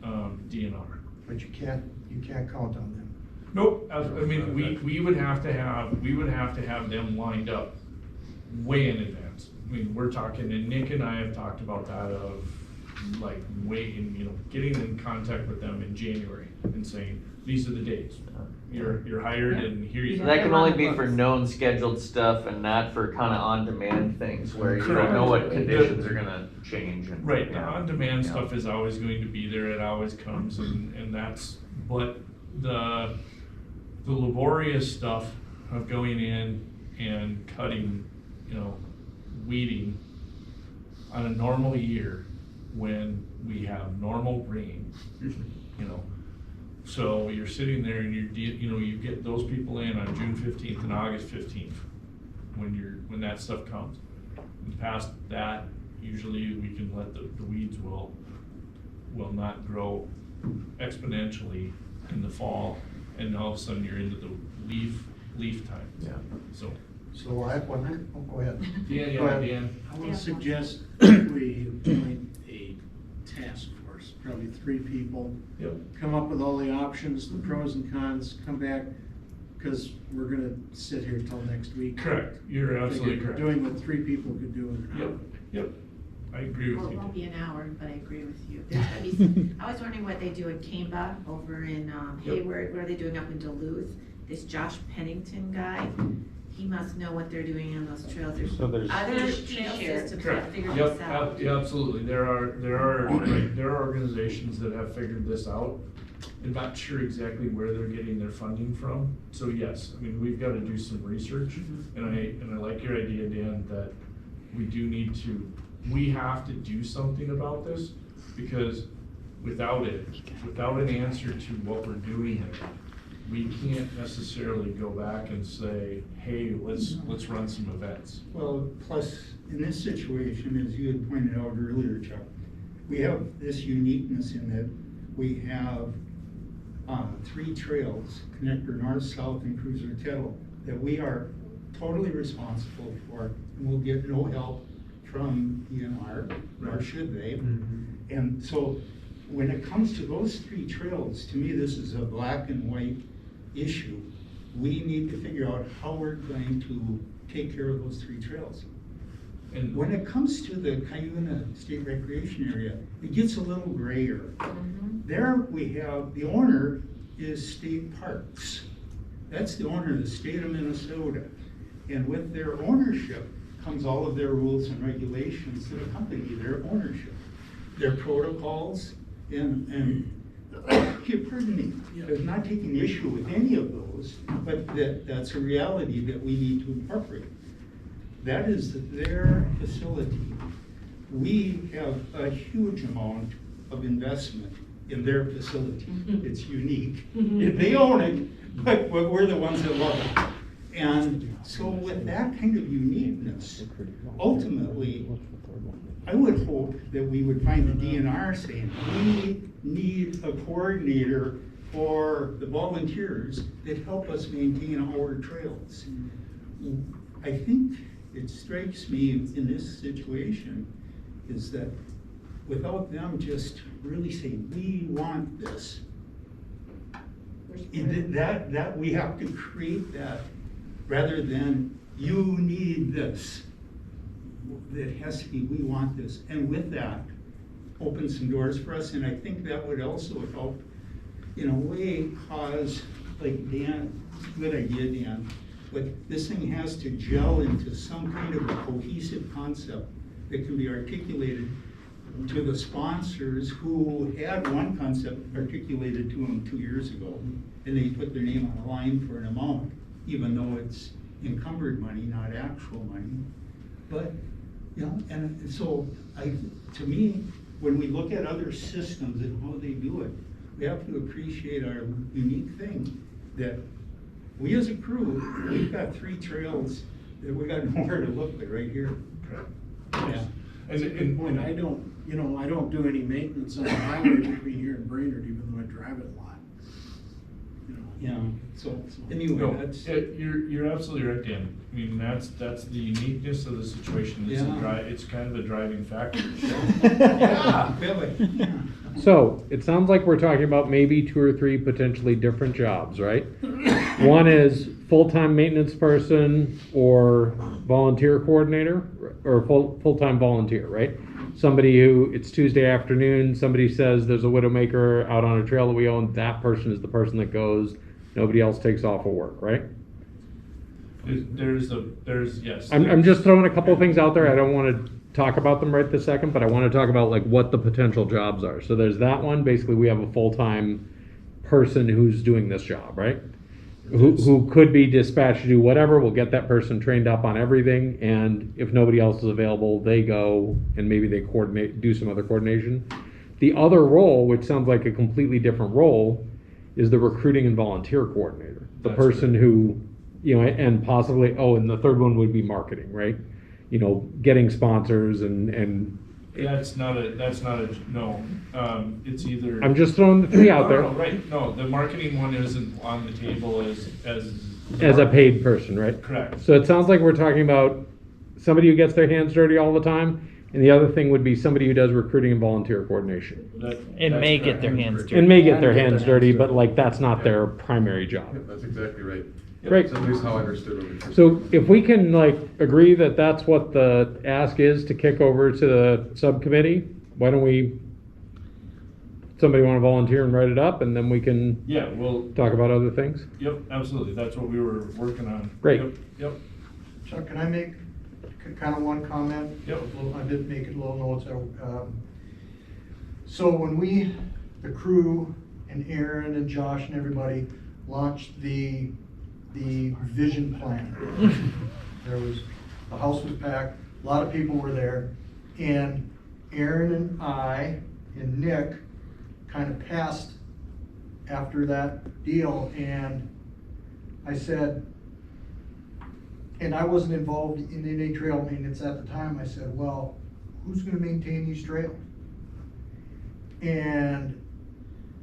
DNR. But you can't count on them. Nope, I mean, we would have to have them lined up way in advance. I mean, we're talking, and Nick and I have talked about that of like getting in contact with them in January and saying, these are the dates. You're hired and here you So go. that can only be for known scheduled stuff and not for kind of on-demand things where you don't know what conditions are gonna change. And- Right, the yeah. on-demand Yeah. stuff is always going to be there, it always comes, and that's, but the laborious stuff of going in and cutting, weeding on a normal year when we have normal rain, so you're sitting there and you get those people in on June 15th and August 15th, when that stuff comes. And past that, usually we can let the weeds will not grow exponentially in the fall, and all of a sudden you're into the leaf time. Yeah. So I have one, go ahead. Dan, Go ahead. Dan. I want to suggest we appoint a task force, probably 3 people. Yep. Come up with all the options, the pros and cons, come back, because we're gonna sit here till next week. Correct, you're absolutely Figure correct. Doing what 3 people could do in an Yep, hour. yep, I agree Well, with it you. won't be an hour, but I agree with you. There's gotta be some, I was wondering what they do in Camba over in, Hayward, what are they doing up in Duluth? This Josh Pennington guy, he must know what they're doing on those trails. So there's- Other There's trail T-share. systems that Correct. figured Yep, this out. yeah, absolutely. There are organizations that have figured this out. I'm not sure exactly where they're getting their funding from. So yes, I mean, we've got to do some research. And I like your idea, Dan, that we have to do something about this, because without an answer to what we're doing there, we can't necessarily go back and say, hey, let's run some events. Well, plus, in this situation, as you had pointed out earlier, Chuck, we have this uniqueness in that we have 3 trails, connector north, south, and cruiser Tettle, that we are totally responsible for, and we'll get no help from DNR, nor should they. And so, when it comes to those 3 trails, to me, this is a black and white issue. We need to figure out how we're going to take care of those 3 trails. And When it comes to the Cuyuna State Recreation Area, it gets a little grayer. There we have, the owner is State Parks. That's the owner of the state of Minnesota. And with their ownership comes all of their rules and regulations that accompany their ownership. Their protocols and pardon me, I'm not taking issue with any of those, but that's a reality that we need to incorporate. That is their facility. We have a huge amount of investment in their facility. It's unique. They own it, but we're the ones that love it. And so with that kind of uniqueness, ultimately, I would hope that we would find the DNR saying, we need a coordinator for the volunteers that help us maintain our trails. I think it strikes me in this situation is that without them just really saying, we want this, that we have to create that rather than you need this. It has to be, we want this. And with that, open some doors for us. And I think that would also help, in a way, cause, like Dan, good idea, Dan, but this thing has to gel into some kind of a cohesive concept that can be articulated to the sponsors who had one concept articulated to them 2 years ago, and they put their name on the line for an amount, even though it's encumbered money, not actual money. But, you know, and so to me, when we look at other systems and how they do it, we have to appreciate our unique thing that we as a crew, we've got 3 trails that we got nowhere to look but right here. Yeah. That's a good point. I don't, you know, I don't do any maintenance on the highway between here and Brainerd, even though I drive it a lot. You know. Yeah, so anyway, No, that's. you're absolutely right, Dan. I mean, that's the uniqueness of the situation. It's Yeah. it's kind of a driving factor. Yeah, really. Yeah. So, it sounds like we're talking about maybe 2 or 3 potentially different jobs, right? One is full-time maintenance person or volunteer coordinator, or full-time volunteer, right? Somebody who, it's Tuesday afternoon, somebody says there's a widowmaker out on a trail that we own, that person is the person that goes, nobody else takes off of work, right? Yes. I'm just throwing a couple of things out there, I don't wanna talk about them right this second, but I wanna talk about like what the potential jobs are. So there's that one, basically we have a full-time person who's doing this job, right? Who could be dispatched to do whatever, we'll get that person trained up on everything, and if nobody else is available, they go and maybe they do some other coordination. The other role, which sounds like a completely different role, is the recruiting and volunteer coordinator. The That's person right. who, you know, and possibly, and the third one would be marketing, right? You know, getting sponsors and That's not a, no, it's either. I'm just throwing the 3 out there. No, right, no, the marketing one isn't on the table As a paid person, right? Correct. So it sounds like we're talking about somebody who gets their hands dirty all the time, and the other thing would be somebody who does recruiting and volunteer coordination. And may get their hands dirty. And may get their hands dirty, but like that's not their primary job. Yep, that's exactly right. Great. That's at least how I understood it. when we first- So if we can like agree that that's what the ask is to kick over to the subcommittee, why don't we, somebody want to volunteer and write it up, and then we can Yeah, well, talk about other things? yep, absolutely, that's what we were working on. Great. Yep, Chuck, can I make kind of one comment? Yep. I did make it little notes. So when the crew and Aaron and Josh and everybody launched the vision plan, the house was packed, a lot of people were there, and Aaron and I and Nick kind of passed after that deal, and I said, and I wasn't involved in any trail maintenance at the time, I said, well, who's gonna maintain these trails? And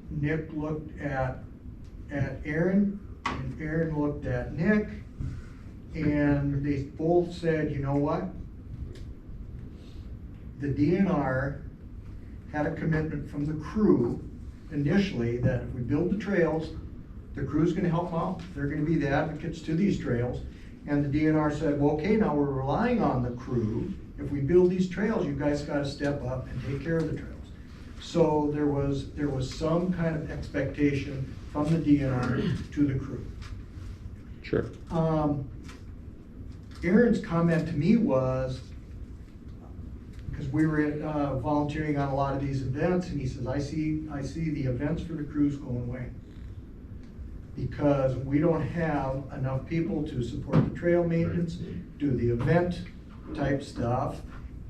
Nick looked at Aaron, and Aaron looked at Nick, and they both said, you know what? The DNR had a commitment from the crew initially that if we build the trails, the crew's gonna help them out. They're gonna be the advocates to these trails. And the DNR said, well, okay, now we're relying on the crew. If we build these trails, you guys gotta step up and take care of the trails. So there was some kind of expectation from the DNR to the crew. Sure. Aaron's comment to me was, because we were volunteering on a lot of these events, and he says, I see the events for the crews going away. Because we don't have enough people to support the trail maintenance, do the event type stuff.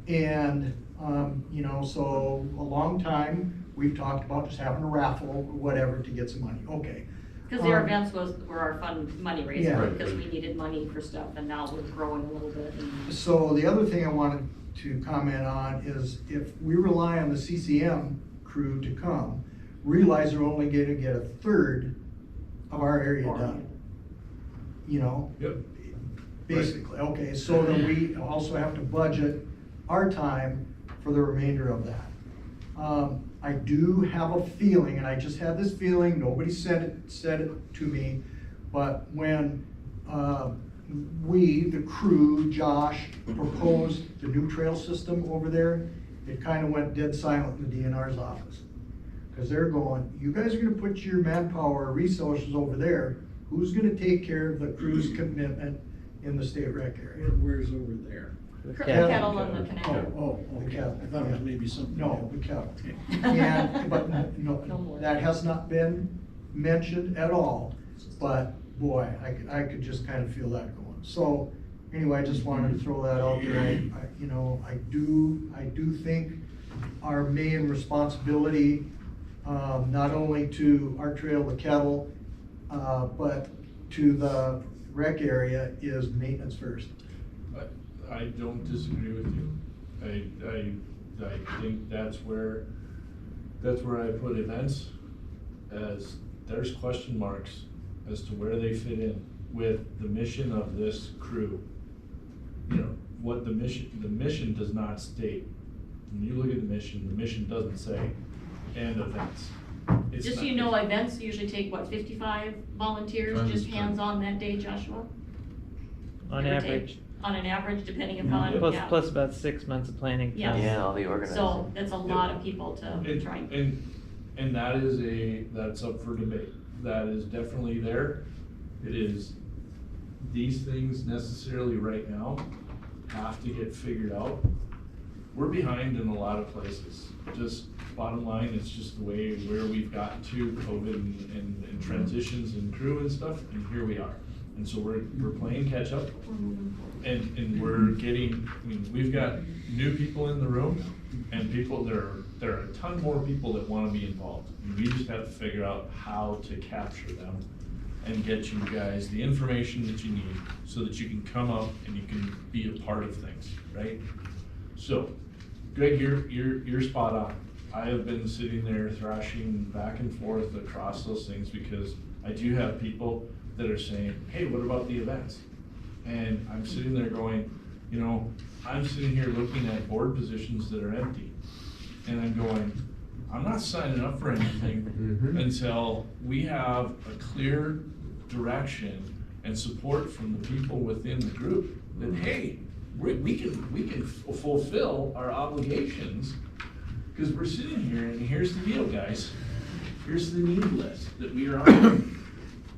And, you know, so a long time, we've talked about just having a raffle or whatever to get some money. Okay, Cause their events were our fund money raiser, Yeah. because we needed money for stuff, and now we're growing a little bit. And So the other thing I wanted to comment on is if we rely on the CCM crew to come, realize they're only gonna get a third of our area done. You know? Yep. Basically, okay, so then we also have to budget our time for the remainder of that. I do have a feeling, and I just had this feeling, nobody said it to me, but when, we, the crew, Josh, proposed the new trail system over there, it kinda went dead silent in the DNR's office. Cause they're going, you guys are gonna put your manpower resources over there, who's gonna take care of the crew's commitment in the state rec area? Where's over there? the Kettle. kettle and the canal. Oh, The okay, cattle, I thought it was yeah. maybe something. No, the cattle. Okay. And, but No no, more. that has not been mentioned at all, but boy, I could just kind of feel that going. So, anyway, I just wanted to throw that out there. You know, I do think our main responsibility, not only to our trail, the kettle, but to the rec area is maintenance first. I don't disagree with you. I think that's where I put events, as there's question marks as to where they fit in with the mission of this crew. You know, what the mission does not state. When you look at the mission doesn't say, and events. It's Just so not- you know, events usually take, what, 55 volunteers, Tons, just tons. hands-on that day, Joshua? On Give or take. average. On an average, depending upon, Plus, yeah. plus about 6 months of planning. Yes. time. Yeah, all the organizing. So, that's a lot of people to try and. And that's up for debate. That is definitely there. It is, these things necessarily right now have to get figured out. We're behind in a lot of places. Just bottom line, it's just the way where we've gotten to COVID and transitions and crew and stuff, and here we are. And so we're playing catch up. And we're getting, I mean, we've got new people in the room, and there are a ton more people that wanna be involved. And we just have to figure out how to capture them and get you guys the information that you need so that you can come up and you can be a part of things, right? So, Greg, you're spot on. I have been sitting there thrashing back and forth across those things because I do have people that are saying, hey, what about the events? And I'm sitting there going, you know, I'm sitting here looking at board positions that are empty. And I'm going, I'm not signing up for anything until we have a clear direction and support from the people within the group that, hey, we can fulfill our obligations, because we're sitting here and here's the deal, guys. Here's the need list that we are on,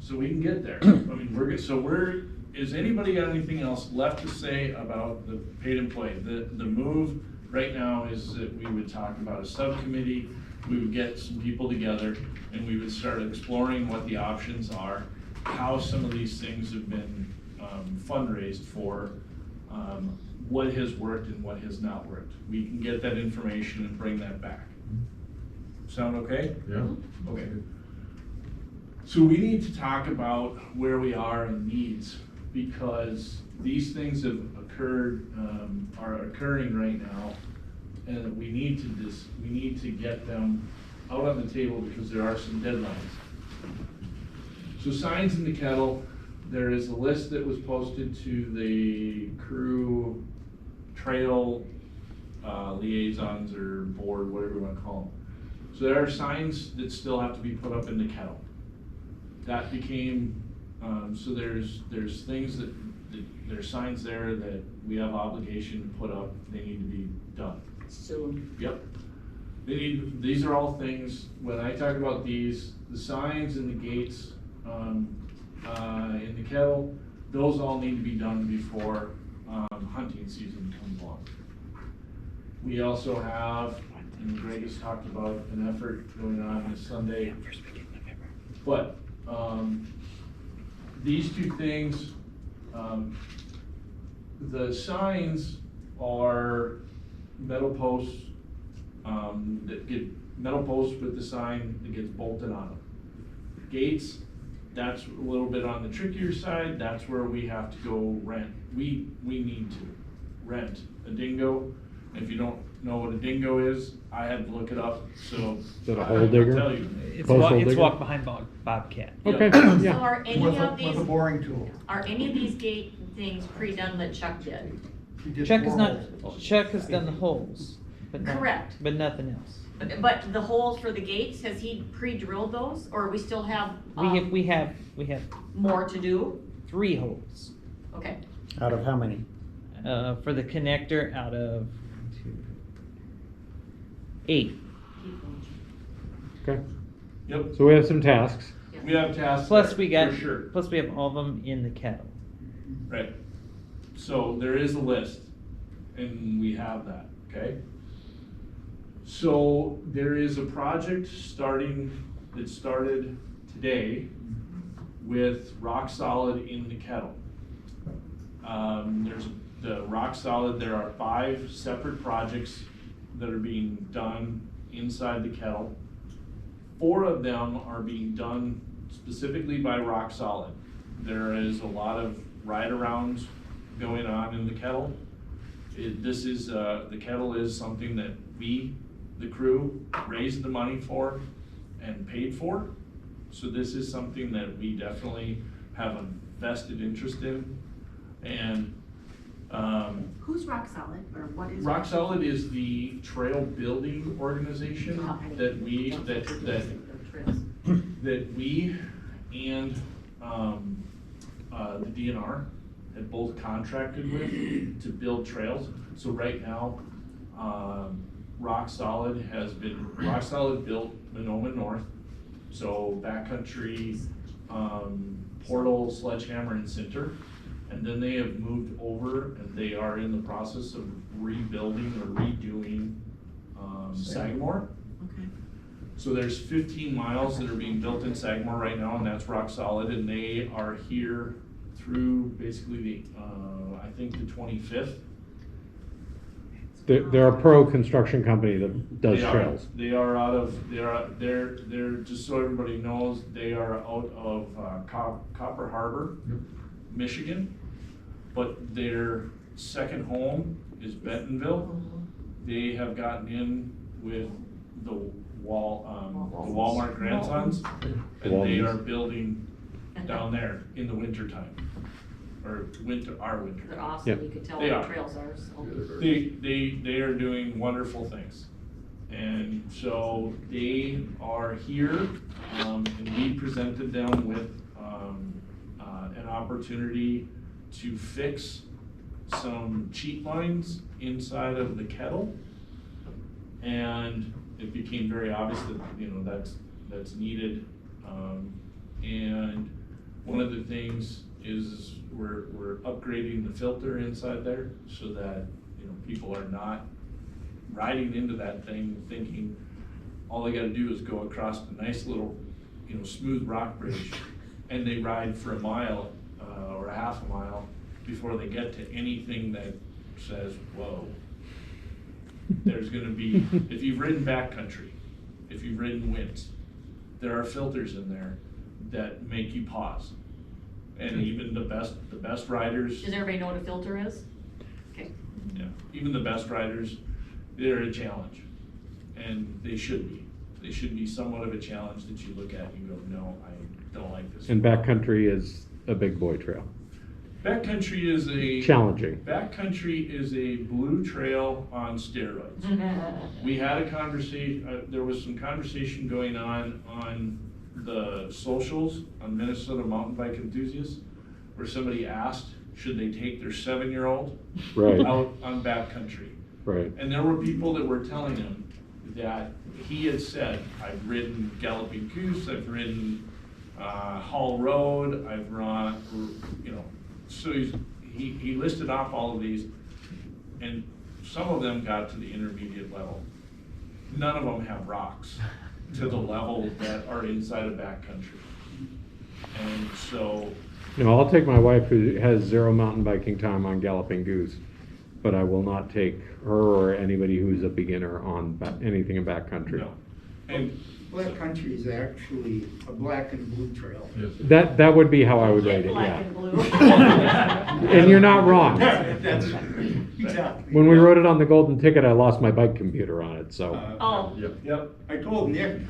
so we can get there. I mean, we're good. So is anybody got anything else left to say about the paid employee? The move right now is that we would talk about a subcommittee, we would get some people together, and we would start exploring what the options are, how some of these things have been fundraised for, what has worked and what has not worked. We can get that information and bring that back. Sound okay? Yeah. Okay. So we need to talk about where we are and needs, because these things have occurred, are occurring right now, and we need to get them out on the table because there are some deadlines. So signs in the kettle, there is a list that was posted to the crew trail liaisons or board, whatever you wanna call them. So there are signs that still have to be put up in the kettle. That became, so there's things there's signs there that we have obligation to put up, they need to be done. Soon. Yep. These are all things, when I talk about these, the signs and the gates, in the kettle, those all need to be done before, hunting season comes along. We also have, and Greg has talked about an effort going on this Sunday. But, these two things, the signs are metal posts, that get, metal posts with the sign that gets bolted on them. Gates that's a little bit on the trickier side. That's where we have to go rent. We need to rent a dingo. If you don't know what a dingo is, I had to look it up, so. Is that a I hole can digger? tell you. It's Post hole it's digger? walk behind bobcat. Okay, So yeah. are any With of with a these, boring tool. are any of these gate things pre-done that Chuck did? He did Chuck has 4 not, holes. Chuck has done the holes, but not, Correct. but nothing else. But the holes for the gates, has he pre-drilled those, or we still have, We have more to do? 3 holes, Okay, Out of how many? for the connector out of 8. Okay, Yep, so we have some tasks. we have tasks Plus there, we got, for sure. plus we have all of them in the kettle. Right. So there is a list, and we have that, okay? So there is a project that started today with rock solid in the kettle. There's the rock solid, there are 5 separate projects that are being done inside the kettle. 4 of them are being done specifically by rock solid. There is a lot of ride-arounds going on in the kettle. The kettle is something that we, the crew, raised the money for and paid for. So this is something that we definitely have a vested interest in. And Who's Rock Solid, or what is? Rock Solid is the trail building organization that we and the DNR had both contracted with to build trails. So right now, Rock Solid built Monoma North, so backcountry, Portal, Sledgehammer, and Center. And then they have moved over and they are in the process of rebuilding or redoing Sagamore. Okay. So there's 15 miles that are being built in Sagamore right now, and that's rock solid, and they are here through basically the, I think the 25th. They're a pro construction company that does They are- trails. They are out of, they're, just so everybody knows, they are out of Copper Harbor, Michigan. But their second home is Bentonville. They have gotten in with the Walmart grandsons, and they are building down there in the winter time. Or our winter. they're awesome, Yep. you could tell They the are. trails are, so. They are doing wonderful things. And so they are here, and we presented them with, an opportunity to fix some cheat lines inside of the kettle. And it became very obvious that, that's needed. And one of the things is we're upgrading the filter inside there so that, people are not riding into that thing thinking all they gotta do is go across the nice little, smooth rock bridge, and they ride for a mile, or a half a mile before they get to anything that says, whoa. There's gonna be, if you've ridden backcountry, if you've ridden winds, there are filters in there that make you pause. And even the best riders. Does everybody know what a filter is? Okay. Yeah, even the best riders, they're a challenge, and they should be. They should be somewhat of a challenge that you look at and you go, no, I don't like this. And backcountry is a big boy trail. Backcountry is a. Challenging. Backcountry is a blue trail on steroids. We had a conversation, there was some conversation going on the socials, on Minnesota mountain bike enthusiasts, where somebody asked, should they take their 7-year-old Right. out on backcountry? Right. And there were people that were telling him that he had said, I've ridden Galloping Goose, I've ridden Hall Road, I've run, so he listed off all of these, and some of them got to the intermediate level. None of them have rocks to the level that are inside of backcountry. And so, No, I'll take my wife who has 0 mountain biking time on Galloping Goose, but I will not take her or anybody who's a beginner on anything in backcountry. no. And Black Country is actually a black and blue trail. That would be how I would rate it, Black yeah. and blue. And you're not wrong. That's, exactly. When we wrote it on the golden ticket, I lost my bike computer on it, so. Oh. Yep. I told Nick,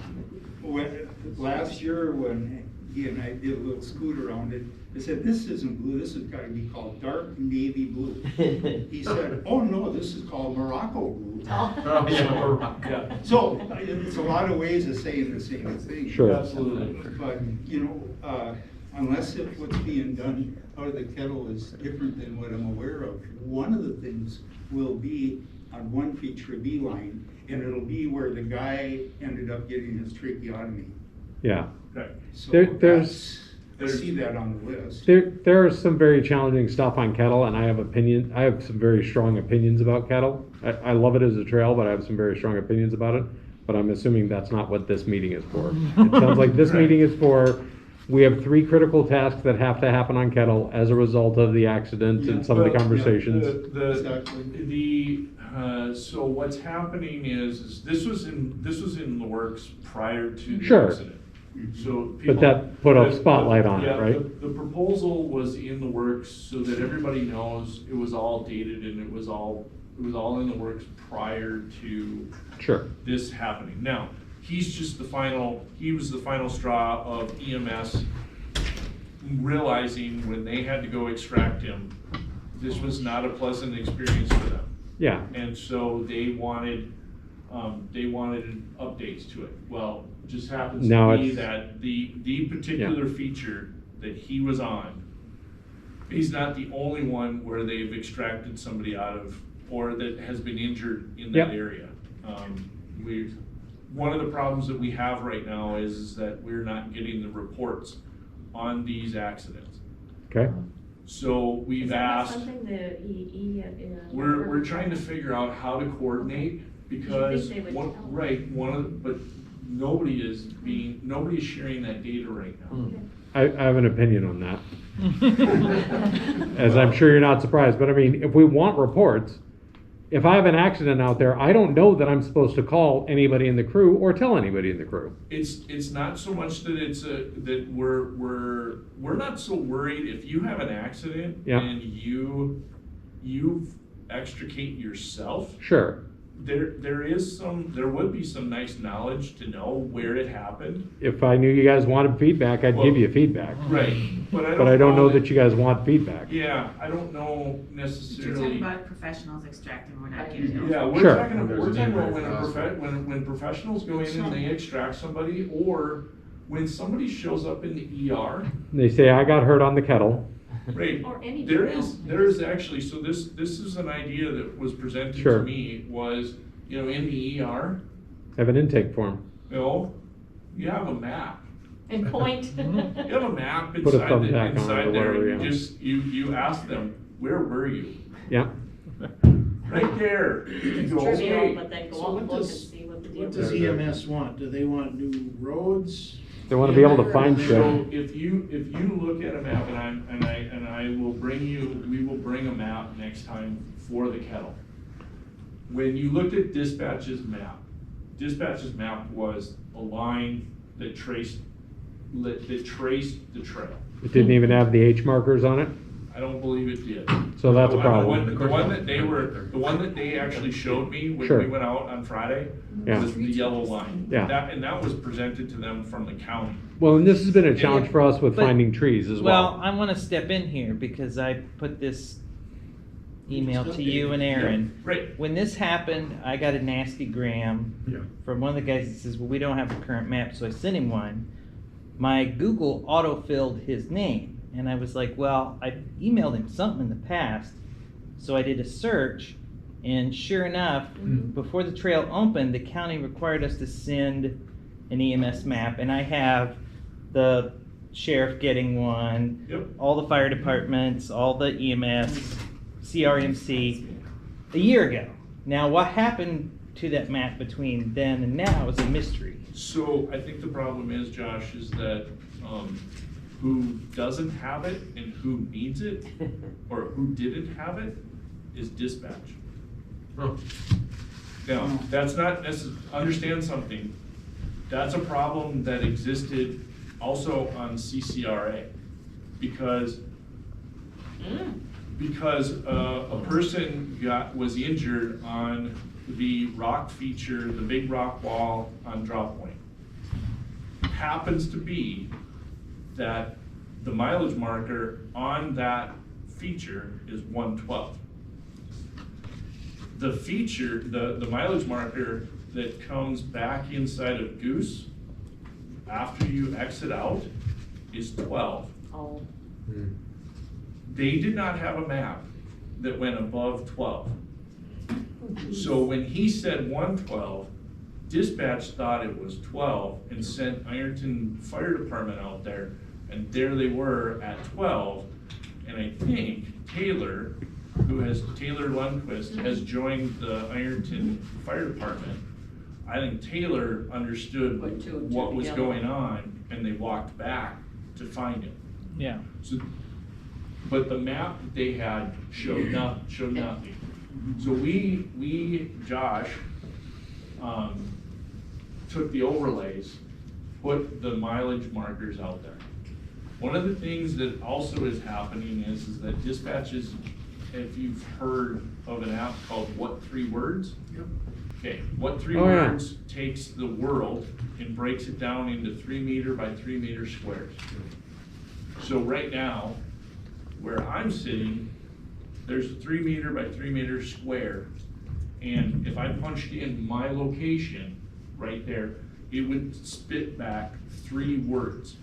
last year when he and I did a little scoot around it, I said, this isn't blue, this has gotta be called dark navy blue. He said, oh no, this is called Morocco blue. Oh, yeah. So, it's a lot of ways of saying the same thing. Sure. Absolutely. But, you know, unless if what's being done out of the kettle is different than what I'm aware of, one of the things will be on one feature B line, and it'll be where the guy ended up getting his tracheotomy. Yeah. Okay. So There's I see that on the list. There is some very challenging stuff on Kettle, and I have some very strong opinions about Kettle. I love it as a trail, but I have some very strong opinions about it. But I'm assuming that's not what this meeting is for. It sounds like this meeting is for, we have 3 critical tasks that have to happen on Kettle as a result of the accident and some of the Well, conversations. So what's happening is this was in the works prior to the Sure. accident. So But people- that put a spotlight on it, yeah, right? The proposal was in the works so that everybody knows it was all dated and it was all in the works prior to Sure. this happening. Now, he was the final straw of EMS realizing when they had to go extract him, this was not a pleasant experience for them. Yeah. And so they wanted updates to it. Well, it just happens Now to be it's- that the particular feature that he was on, he's not the only one where they've extracted somebody out of, or that has been injured in that Yep. area. One of the problems that we have right now is that we're not getting the reports on these accidents. Okay. Is So we've that not asked, something the we're trying to figure out how to coordinate because, they would one- tell. right, but nobody is sharing that data right now. I have an opinion on that. As I'm sure you're not surprised, but I mean, if we want reports, if I have an accident out there, I don't know that I'm supposed to call anybody in the crew or tell anybody in the crew. It's not so much that that we're not so worried if you have an accident Yeah. and you extricate yourself. Sure. There would be some nice knowledge to know where it happened. If I knew you guys wanted feedback, I'd give you feedback. Right, But I don't know that you guys want feedback. Yeah, I don't know You're necessarily. talking about professionals extracting, we're not getting those. Yeah, we're Sure. talking There's an about injury when professionals go in and they extract somebody, or when somebody shows up in the ER. They say, I got hurt on the kettle. Right, Or any there trail. is actually, so this is an idea that was presented to Sure. me, was, in the ER, Have an intake form. you have a map. And point. You have a map Put a inside, thumbtack on it or inside there, whatever, and yeah. you ask them, where were you? Yeah. Right there. You It's go, trivial, okay. but then go So out what and look and does- see what the deal What is. does EMS want? Do they want new roads? They want to be able to in find there? shit. So if you look at a map, and I will we will bring a map next time for the kettle. When you looked at dispatch's map was a line that traced the trail. It didn't even have the H markers on it. I don't believe it did. So that's a The problem. one that they actually showed me when Sure. we went out on Friday Yeah. was the yellow line. Yeah. And that was presented to them from the county. Well, and this has been a challenge for us with But- finding trees as Well, well. I want to step in here because I put this email to you and Aaron. Right. When this happened, I got a nasty gram from one of the guys that says, well, we don't have a current map, so I sent him one. My Google auto-filled his name, and I was like, well, I emailed him something in the past, so I did a search, and sure enough, before the trail opened, the county required us to send an EMS map, and I have the sheriff getting one, all the fire departments, all the EMS, CRMC, a year ago. Now, what happened to that map between then and now is a mystery. So I think the problem is, Josh, is that who doesn't have it and who needs it, or who didn't have it, is dispatch. Now, that's not understand something. That's a problem that existed also on CCRA, because a person was injured on the rock feature, the big rock wall on Drop Point. Happens to be that the mileage marker on that feature is 112. The feature, the mileage marker that comes back inside of Goose after you exit out is 12. Oh. They did not have a map that went above 12. So when he said 112, dispatch thought it was 12 and sent Ironton Fire Department out there, and there they were at 12. And I think Taylor Lundquist has joined the Ironton Fire Department. I think Taylor understood Put two and two what was together. going on, and they walked back to find him. Yeah. So, but the map that they had showed nothing. So Josh, took the overlays, put the mileage markers out there. One of the things that also is happening is that dispatches, if you've heard of an app called What 3 Words? Yep. Okay, What 3 Oh, yeah. Words takes the world and breaks it down into 3 meter by 3 meter squares. So right now, where I'm sitting, there's a 3 meter by 3 meter square. And if I punched in my location right there, it would spit back 3 words.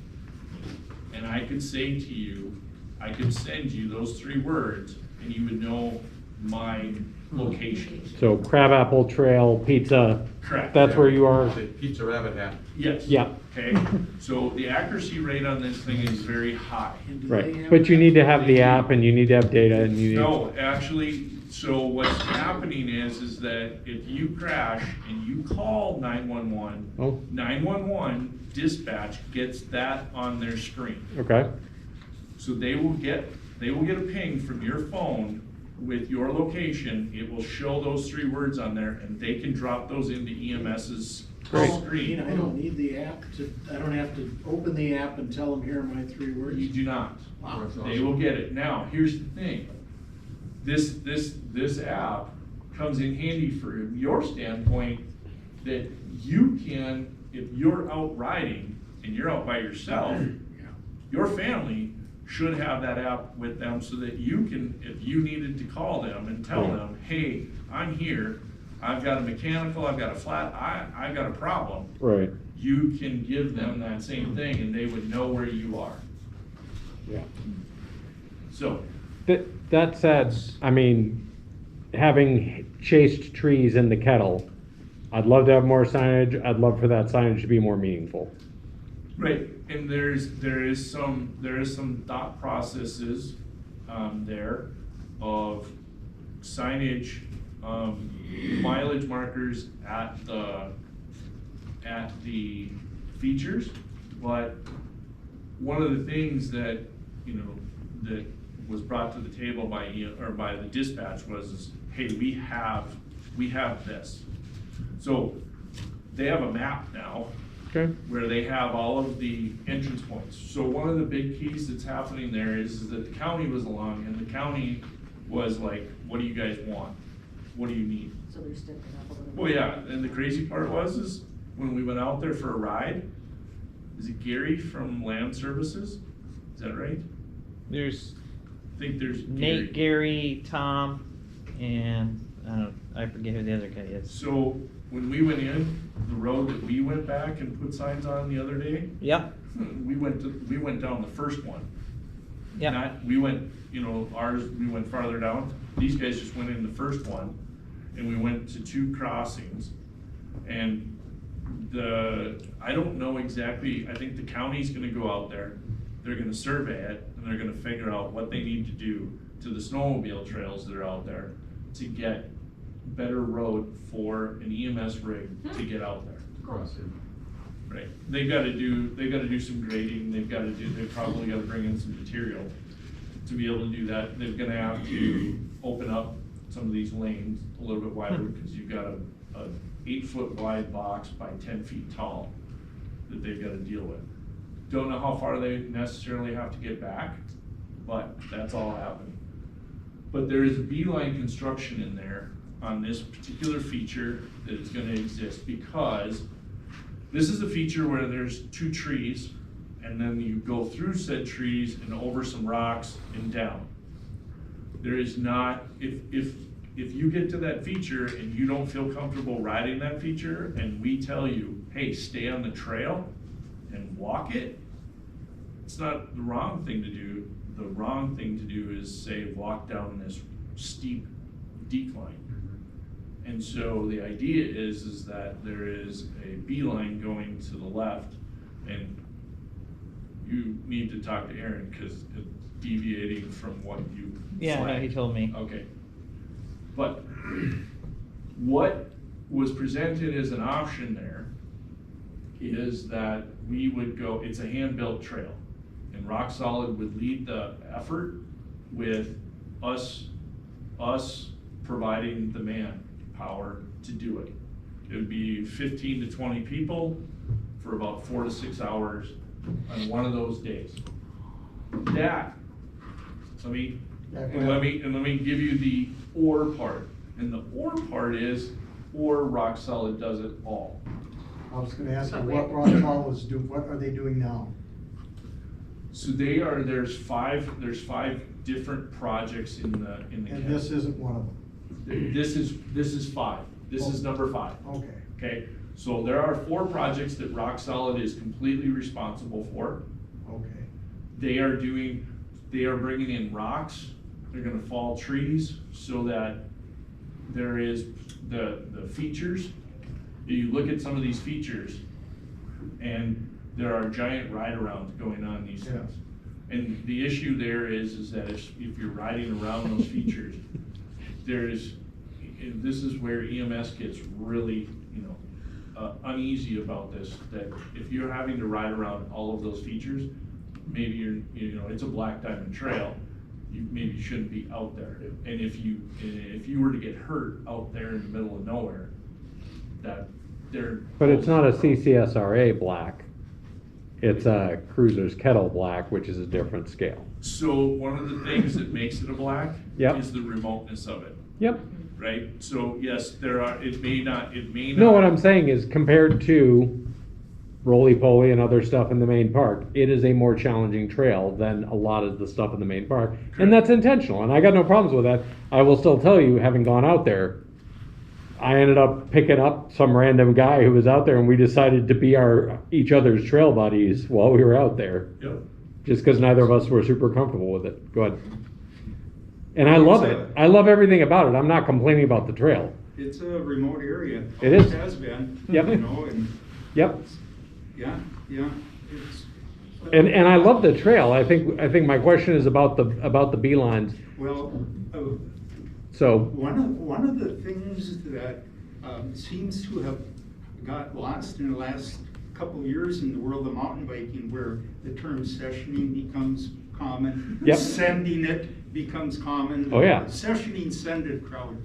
And I could say to you, I could send you those 3 words and you would know my location. So Crabapple Trail Pizza, Correct. that's where you are? Say Pizza Rabbit Hat. Yes. Yeah. Okay, so the accuracy rate on this thing is very high. And do they Right, have but you that? need to have the app and you need to have data and you need. No, actually, so what's happening is that if you crash and you call 911, Oh, 911 dispatch gets that on their screen. okay, So they will get a ping from your phone with your location. It will show those 3 words on there, and they can drop those into EMS's Great. screen. I don't need the app I don't have to open the app and tell them here are my 3 words? You do not. Wow. That's They awesome. will get it. Now, here's the thing. This app comes in handy from your standpoint that you can, if you're out riding and you're out by yourself, your family should have that app with them so that you can, if you needed to call them and tell Right. them, hey, I'm here, I've got a mechanical, I've got a flat, I've got a problem. right, You can give them that same thing and they would know where you are. yeah. So, That said, I mean, having chased trees in the kettle, I'd love to have more signage, I'd love for that signage to be more meaningful. right, and there is some thought processes there of signage, mileage markers at the features, but one of the things that, that was brought to the table by the dispatch was, hey, we have this. So they have a map now Okay, where they have all of the entrance points. So one of the big keys that's happening there is that the county was along, and the county was like, what do you guys want? What do you need? So they're stepping up a little bit. Well, yeah, and the crazy part is when we went out there for a ride, is it Gary from Land Services? Is that right? There's I think there's Nate, Gary, Tom, and I forget who the other guy is. So when we went in, the road that we went back and put signs on the other day, Yep, we went down the first one. yep. We went, we went farther down. These guys just went in the first one, and we went to 2 crossings. And I don't know exactly, I think the county's gonna go out there, they're gonna survey it, and they're gonna figure out what they need to do to the snowmobile trails that are out there to get better road for an EMS rig to get out there. Cross it. Right, they've gotta do some grading, they've probably gotta bring in some material to be able to do that. They're gonna have to open up some of these lanes a little bit wider, because you've got a 8-foot wide box by 10 feet tall. that they've gotta deal with. Don't know how far they necessarily have to get back, but that's all happening. But there is a beeline construction in there on this particular feature that is gonna exist, because this is a feature where there's 2 trees, and then you go through said trees and over some rocks and down. There is not, if you get to that feature and you don't feel comfortable riding that feature, and we tell you, hey, stay on the trail and walk it, it's not the wrong thing to do. The wrong thing to do is say, walk down this steep decline. And so the idea is that there is a beeline going to the left, and you need to talk to Aaron, because it's deviating from what you Yeah, no, flagged. he told me. Okay. But what was presented as an option there is that we would go, it's a hand-built trail, and Rock Solid would lead the effort with us providing the manpower to do it. It would be 15 to 20 people for about 4 to 6 hours on one of those days. Let me give you the or part. And the or part is, or Rock Solid does it all. I was gonna ask you, what Rock Solid is doing, what are they doing now? So there's five different projects in the And this isn't one of them? This is 5. This is number 5. Okay. Okay, so there are 4 projects that Rock Solid is completely responsible for. Okay. They are bringing in rocks, they're gonna fall trees, so that there is the features. You look at some of these features, and there are giant ride-arounds going on these things. And the issue there is that if you're riding around those features, this is where EMS gets really, uneasy about this, that if you're having to ride around all of those features, maybe it's a black diamond trail, you maybe shouldn't be out there. And if you were to get hurt out there in the middle of nowhere, But it's not a CCSRA black. It's a Cruiser's Kettle black, which is a different scale. So one of the things that makes it a black Yep. is the remoteness of it. Yep. Right? So yes, it may not. No, what I'm saying is compared to roly-poly and other stuff in the main park, it is a more challenging trail than a lot of the stuff in the main park. And that's intentional, and I got no problems with that. I will still tell you, having gone out there, I ended up picking up some random guy who was out there, and we decided to be each other's trail buddies while we were out there. Yep. Just because neither of us were super comfortable with it. Go ahead. And I love it. I love everything about it. I'm not complaining about the trail. It's a remote area. It is. Has been. Yep. And Yep. yeah. It's, And I love the trail. I think my question is about the beelines. well, So one of the things that seems to have got lost in the last couple of years in the world of mountain biking, where the term sessioning becomes common, Yep. sending it becomes common. Oh, yeah. Sessioning, sended crowd.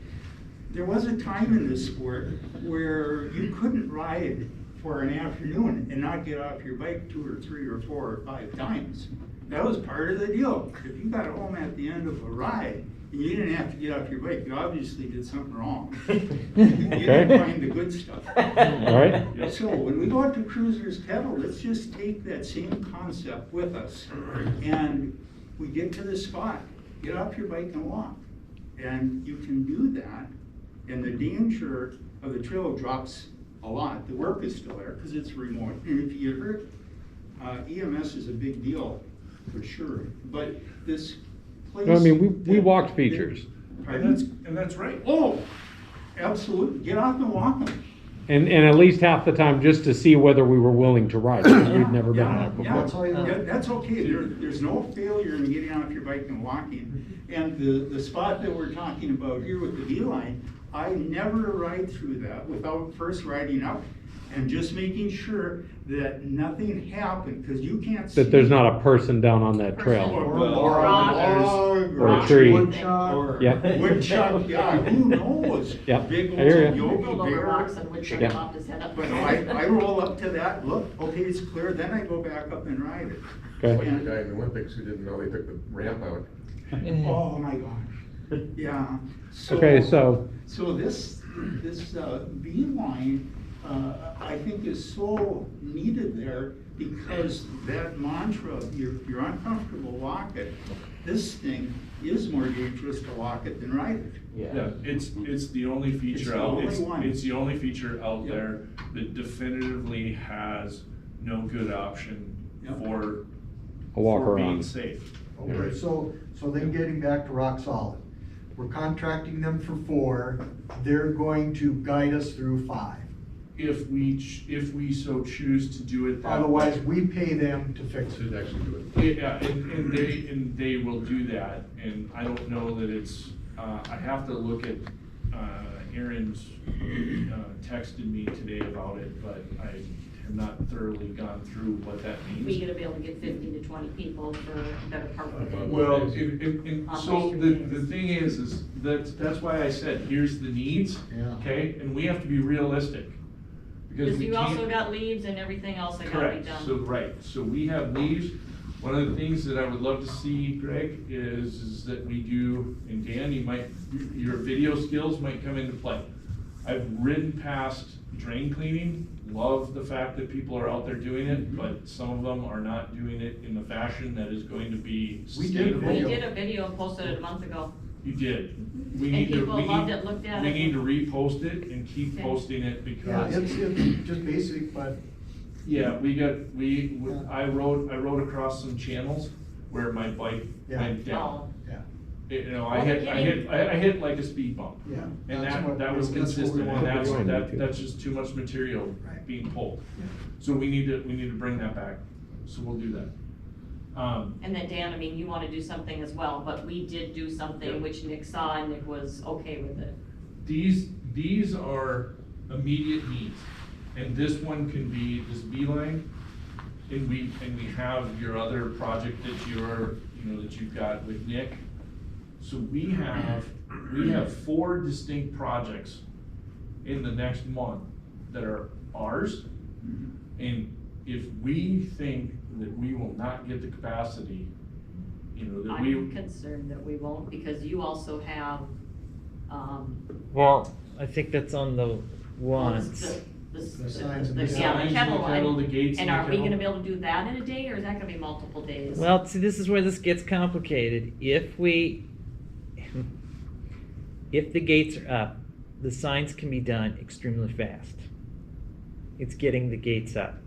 There was a time in this sport where you couldn't ride for an afternoon and not get off your bike 2 or 3 or 4 or 5 times. That was part of the deal. If you got home at the end of a ride and you didn't have to get off your bike, you obviously did something wrong. You didn't find the good stuff. All right. So when we go out to Cruiser's Kettle, let's just take that same concept with us. And we get to the spot, get off your bike and walk. And you can do that, and the danger of the trail drops a lot. The work is still there because it's remote. And if you get hurt, EMS is a big deal for sure. But this place. I mean, we walked features. And that's right. Oh, absolutely. Get off and walk them. And at least half the time just to see whether we were willing to ride it. We'd never been on it before. That's okay. There's no failure in getting off your bike and walking. And the spot that we're talking about here with the beeline, I never ride through that without first riding up and just making sure that nothing happened, because you can't see. That there's not a person down on that trail. Or a Or a tree. Woodchuck, Yeah. woodchuck, yeah, who knows? those Yep, big I hear old ya. Yogi Rolled over Bear. rocks and would Yeah. pop his head up. But I roll up to that, look, okay, it's clear, then I go back up and ride it. Okay. Like the guy in the Olympics who didn't know they took the ramp out. Oh, my gosh, yeah. Okay, so, So this beam line, I think is so needed there because that mantra, you're uncomfortable, walk it. This thing is more dangerous to walk it than ride it. Yeah, it's the only It's feature the out, only one. it's the only feature out Yep. there that definitively has no good option Yep. for, a walk for being around. safe. Okay, so then getting back to Rock Solid, we're contracting them for 4, they're going to guide us through 5. If we so choose to do it that way. Otherwise, we pay them to fix it. To actually do it. Yeah, and they will do that, and I don't know that it's, I have to look at, Aaron's, texted me today about it, but I have not thoroughly gone through what that means. We gotta be able to get 15 to 20 people for a better part of the day. Well, On so those the 3 days. thing is that's why I said, here's the needs, Yeah. okay, and we have to be realistic. Because Because we you also can't. got leaves and everything else that gotta be Correct, done. so, right, so we have leaves. One of the things that I would love to see, Greg, is that we do, and Dan, your video skills might come into play. I've ridden past drain cleaning, love the fact that people are out there doing it, but some of them are not doing it in the fashion that is going to be We did sustainable. We did a video and posted it a month ago. You did. We And need to, people loved it, looked at we it. need to repost it and keep Okay. posting it Yeah, because. it's just basic, but Yeah, I rode across some channels where my bike Yeah. went down. Oh, yeah, You know, Well, they're getting- I hit like a speed bump. yeah. And That's what- that was that's what we consistent, want and to do. that's just too much material Right. being pulled. Yeah. So we need to bring that back, so we'll do that. and then Dan, I mean, you wanna do something as well, but we did do Yeah. something which Nick saw and Nick was okay with it. These are immediate needs, and this one can be this beeline, and we have your other project that that you've got with Nick. So we have 4 distinct projects in the next month that are ours, and if we think that we will not get the capacity, that we. I'm concerned that we won't, because you also have, Well, I think that's on the well, ones. The signs and the the yeah, signs, the the kettle kettle, line. the gates And and the are we kettle. gonna be able to do that in a day, or is that gonna be multiple days? Well, see, this is where this gets complicated. If the gates are up, the signs can be done extremely fast. It's getting the gates up.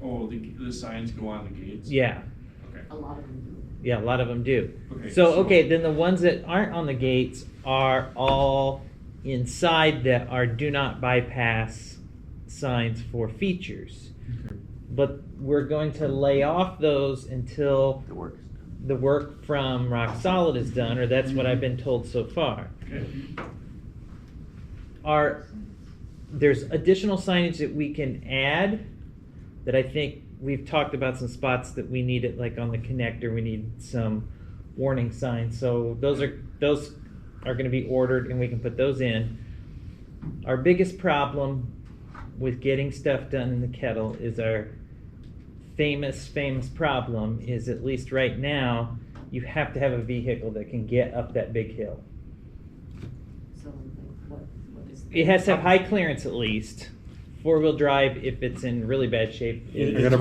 Oh, the signs go on the gates? Yeah, Okay. A lot of them yeah, a lot of them do. Okay, So, okay, then the ones that aren't on the gates are all inside that are do not bypass signs for features. But we're going to lay off those until The work. the work from Rock Solid is done, or that's what I've been told so far. Okay. There's additional signage that we can add that I think we've talked about some spots that we need it, like on the connector, we need some warning signs. So those are gonna be ordered and we can put those in. Our biggest problem with getting stuff done in the kettle is our famous problem is, at least right now, you have to have a vehicle that can get up that big hill. do. So, like, what is? It has to have high clearance at least. 4-wheel drive if it's in really bad shape. It's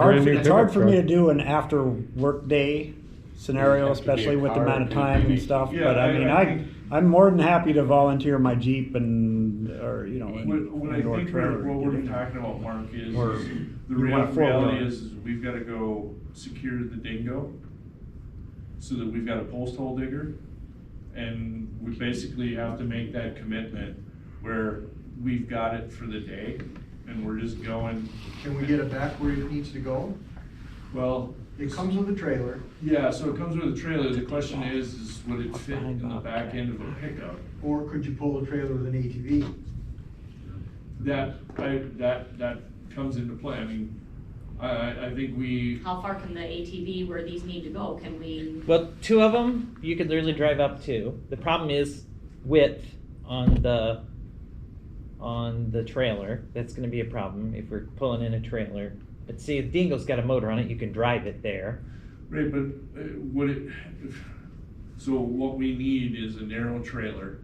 hard for me to do an after work day scenario, It'd have to be a especially with the car, amount of time and stuff, Yeah, but I mean, I think- I'm more than happy to volunteer my Jeep and, or, What I indoor think trailer. what we're talking about, Mark, is Or the you want a reality four-wheeler. is we've gotta go secure the dingo, so that we've got a post hole digger, and we basically have to make that commitment where we've got it for the day, and we're just going. Can we get it back where it needs to go? Well, It comes with a trailer, yeah, so it comes with a trailer, the question is would it fit in the back end of a pickup? or could you pull the trailer with an ATV? That comes into play, I mean, I think we. How far can the ATV where these need to go, can we? Well, 2 of them, you could literally drive up to. The problem is width on the trailer. That's gonna be a problem if we're pulling in a trailer. But see, if Dingo's got a motor on it, you can drive it there. Right, but so what we need is a narrow trailer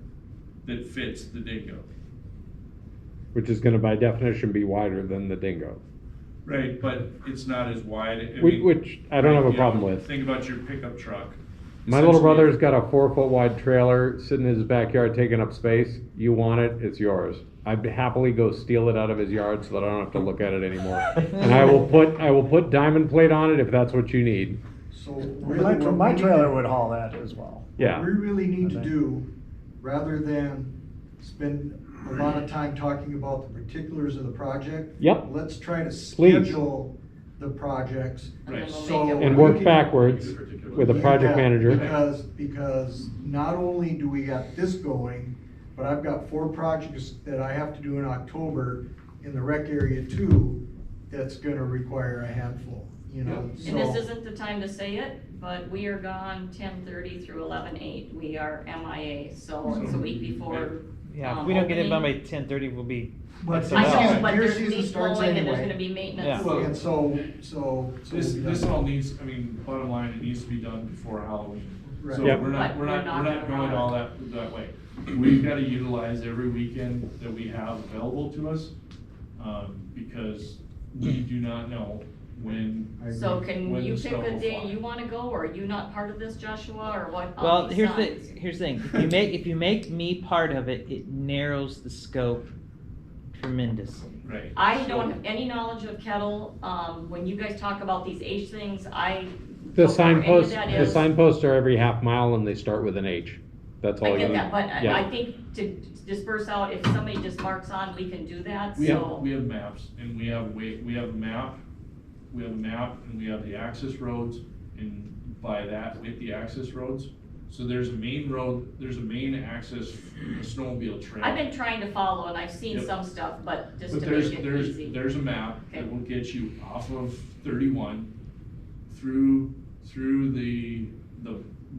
that fits the Dingo. Which is gonna by definition be wider than the Dingo. Right, but it's not as wide. Which I don't have a you know, problem with. Think about your pickup truck. My little Essentially, brother's got a 4-foot wide trailer sitting in his backyard taking up space. You want it, it's yours. I'd happily go steal it out of his yard so that I don't have to look at it anymore. And I will put diamond plate on it if that's what you need. So My, really what my we trailer need- would haul that as well. Yeah. What we really need to Okay. do, rather than spend a lot of time talking about the particulars of the project. Yep. Let's try to schedule the projects. And then we'll So make it And we work can- backwards with a project Yeah, manager. Because not only do we got this going, but I've got 4 projects that I have to do in October in the rec area too, that's gonna require a handful, you know, so. And this isn't the time to say it, but we are gone 10:30 through 11:08. We are MIA, so it's a week before. Yeah, if we don't get it done by opening. 10:30, we'll be. But I know, Deer but there's season leaf starts blowing and there's anyway. gonna be maintenance. Yeah. Well, And so. This all needs, I mean, bottom line, it needs to be done before Halloween. Right. So Yep. we're not, But we're not, we're we're not not gonna going run all that way. We've gotta utilize every weekend that we have available to us, because we do not know when. So can when you the pick snow a will day fly. you wanna go, or are you not part of this, Joshua, or what? Well, I'll here's the decide. thing. If you make me part of it, it narrows the scope tremendously. Right. I don't have any knowledge of Kettle. When you guys talk about these H things, I The don't know where any of signposts, that the is. signposts are every half mile and they start with an H. That's all I you get need. that, but Yeah. I think to disperse out, if somebody just marks on, we can do that, We so. have maps, and we have a map, and we have the access roads, and by that, with the access roads. So there's a main road, there's a main access snowmobile trail. I've been trying to follow and I've seen Yep. some stuff, but just But to there's, make it there's, easy. there's a map Okay. that will get you off of 31 through the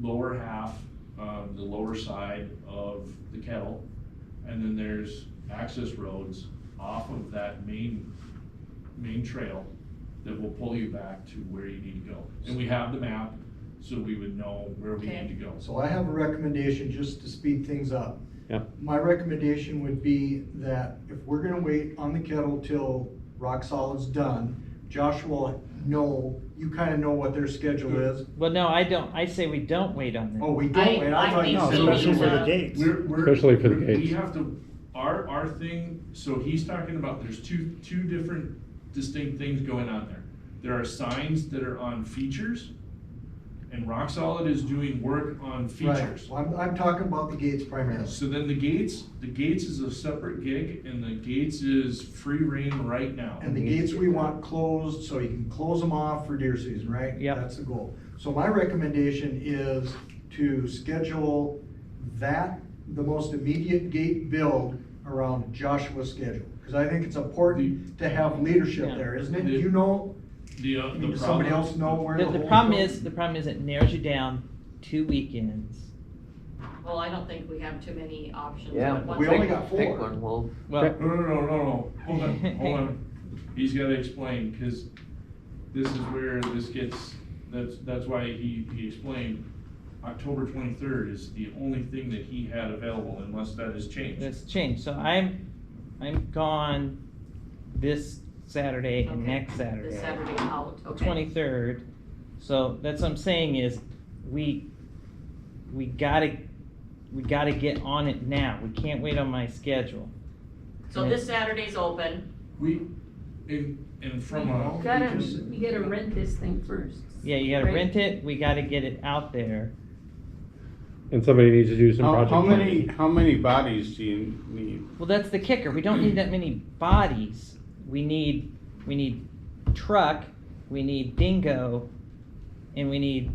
lower half, the lower side of the Kettle. And then there's access roads off of that main trail that will pull you back to where you need to go. And we have the map, so we would know where we Okay. need to go. So I have a recommendation just to speed things up. Yep. My recommendation would be that if we're gonna wait on the Kettle till Rock Solid's done, Joshua will know, you kinda know what their schedule is. Well, no, I don't. I say we don't wait on Oh, that. we don't wait, I thought you No, said. especially for the uh, gates. Especially for the We gates. have to, our thing, so he's talking about, there's two different distinct things going on there. There are signs that are on features, and Rock Solid is doing work on features. Right, well, I'm talking about the gates primarily. So then the gates is a separate gig, and the gates is free reign right now. And the gates we want closed, so you can close them off for deer season, right? Yep. That's the goal. So my recommendation is to schedule that, the most immediate gate build around Joshua's schedule. Cause I think it's important to have leadership Yeah. there, isn't it? The- You know, The does somebody problem- else know where the The holes problem go? is it narrows you down 2 weekends. Well, I don't think we have too many options. Yeah. but once We only got Pick 4. one, well, Well, No, hold on. He's gotta explain, cause this is where this gets, that's why he explained, October 23rd is the only thing that he had available unless that has changed. that's changed. So I'm gone this Saturday and Okay. next Saturday. This Saturday out, The okay. 23rd. So that's what I'm saying is we gotta get on it now. We can't wait on my schedule. So this Saturday's open. And from a. You gotta rent this thing first. Yeah, you gotta Right. rent it. We gotta get it out there. And somebody needs to do some project. How many bodies do you need? Well, that's the kicker. We don't need that many bodies. We need truck, we need dingo, and we need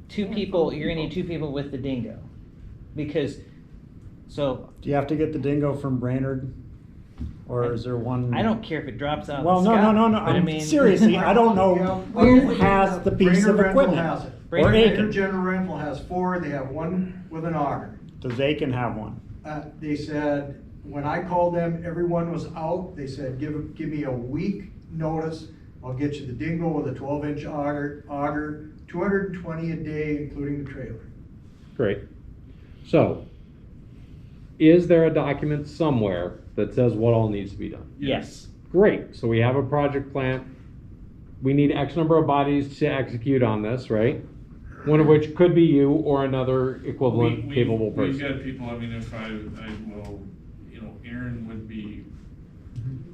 2 people. You're gonna need 2 people with the dingo. Because, so, Do you have to get the dingo from Brainerd? Or is there one? I don't care if it drops out. Well, of the no, sky, no, no, but I I'm mean, seriously, I don't know who has the piece of Brainerd Rental equipment. has it. Brainerd Or Brainerd Aiken. General Rental has 4, they have one with an auger. Does Aiken have one? They said, when I called them, everyone was out. They said, give me a week notice. I'll get you the dingo with a 12-inch auger, 220 a day, including the trailer. Great. So, is there a document somewhere that says what all needs to be done? Yes. Great, so we have a project plan. We need X number of bodies to execute on this, right? One of which could be you or another equivalent capable person. We've got people, I mean, if I will, Aaron would be,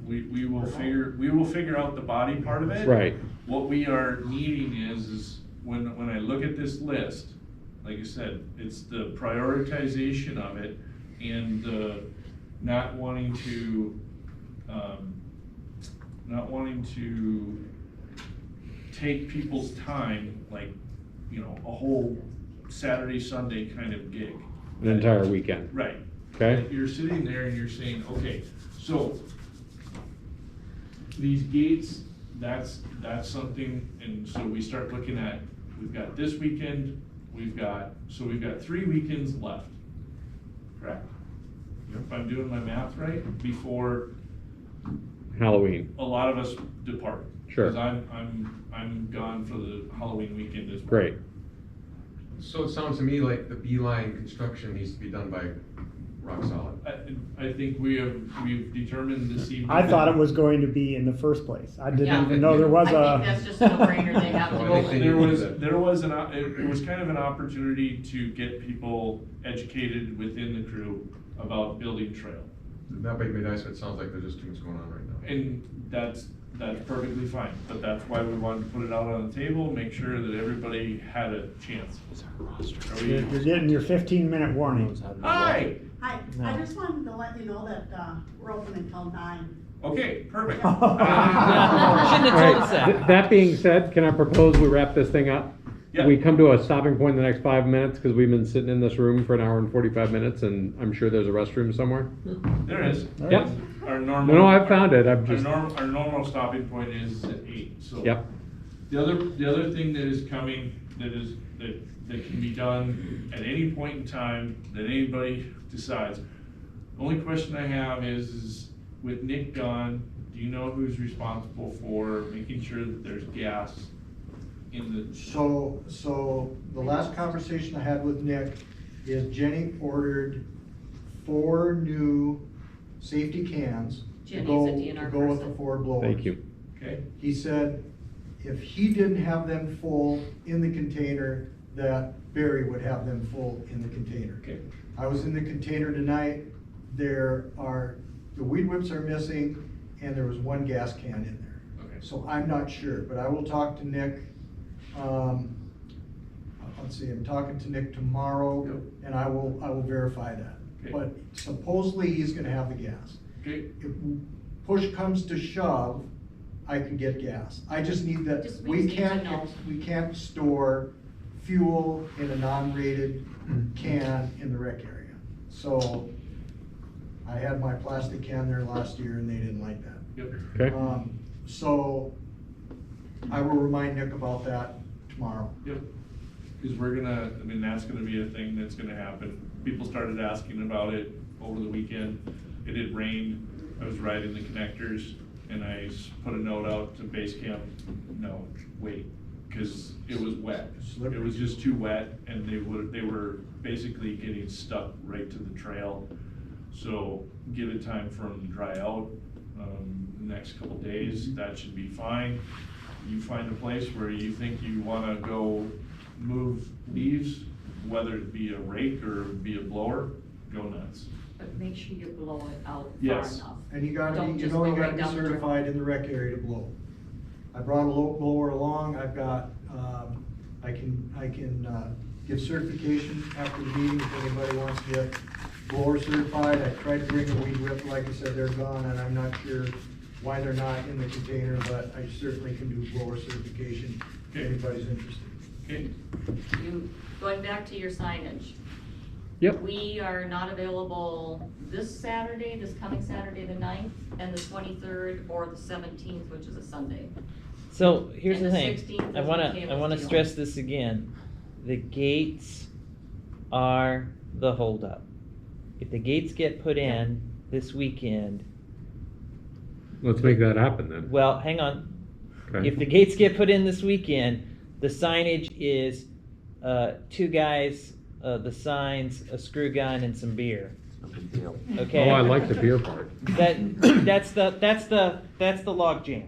we will figure out the body part of it. Right. What we are needing is when I look at this list, like I said, it's the prioritization of it and not wanting to take people's time, like, a whole Saturday, Sunday kind of gig. An entire weekend. Right. Okay. You're sitting there and you're saying, okay, so these gates, that's something, and so we start looking at, we've got this weekend, we've got 3 weekends left, correct? If I'm doing my math right, before Halloween. a lot of us depart. Sure. Because I'm gone for the Halloween weekend as well. Great. So it sounds to me like the beeline construction needs to be done by Rock Solid. I think we've determined this evening. I thought it was going to be in the first place. I didn't Yeah. even know there was I think that's just a no-brainer, they have to Well, I go. think they need to do that. It was kind of an opportunity to get people educated within the crew about building trail. That might be nice, but it sounds like there's just too much going on right now. And that's perfectly fine, but that's why we wanted to put it out on the table, make sure that everybody had a chance. Are we- You're getting your 15-minute warning. Hi, Hi, No. I just wanted to let you know that, we're open until 9. okay, perfect. Shouldn't have told us that. That being said, can I propose we wrap this thing up? Yeah. We come to a stopping point in the next 5 minutes because we've been sitting in this room for an hour and 45 minutes, and I'm sure there's a restroom somewhere. There is. Yep. Our normal. No, I've found it. I've just. Our normal stopping point is at 8, so. Yep. The other thing that is coming, that can be done at any point in time, that anybody decides. The only question I have is with Nick gone, do you know who's responsible for making sure that there's gas in the? So the last conversation I had with Nick is Jenny ordered 4 new safety cans to Jenny's go, a DNR to go with the person. 4 blowers. Thank you. Okay. He said if he didn't have them full in the container, that Barry would have them full in the container. Okay. I was in the container tonight, the weed whips are missing, and there was 1 gas can in there. Okay. So I'm not sure, but I will talk to Nick. Let's see, I'm talking to Nick tomorrow, Yep. and I will verify that. Okay. But supposedly he's gonna have the gas. Okay. If push comes to shove, I can get gas. I just need that, Just we need to know. can't store fuel in a non-rated can in the rec area. So I had my plastic can there last year and they didn't like that. Yep. Okay. So I will remind Nick about that tomorrow. Yep. Because that's gonna be a thing that's gonna happen. People started asking about it over the weekend. It had rained. I was riding the connectors and I put a note out to base camp, no, wait, because it was wet. It was just too wet and they were basically getting stuck right to the trail. So give it time for them to dry out. The next couple days, that should be fine. You find a place where you think you wanna go move leaves, whether it be a rake or be a blower, go nuts. But make sure you blow it out far Yes. enough. And you gotta Don't be, just you go gotta right be down the drain. certified in the rec area to blow. I brought a low blower along, I've got, I can give certification after the meeting if anybody wants to get blower certified. I tried to bring a weed whip, like I said, they're gone, and I'm not sure why they're not in the container, but I certainly can do blower certification if Okay. anybody's interested. Okay. Going back to your signage. Yep. We are not available this coming Saturday, the 9th, and the 23rd, or the 17th, which is a Sunday. So here's And the the thing, 16th I is wanna, okay I with wanna you. stress this again. The gates are the holdup. If the gates get put in this weekend, Let's make that happen then. well, hang on. Okay. If the gates get put in this weekend, the signage is, 2 guys, the signs, a screw gun, and some beer. Okay? Oh, I like the beer part. That's the log jam.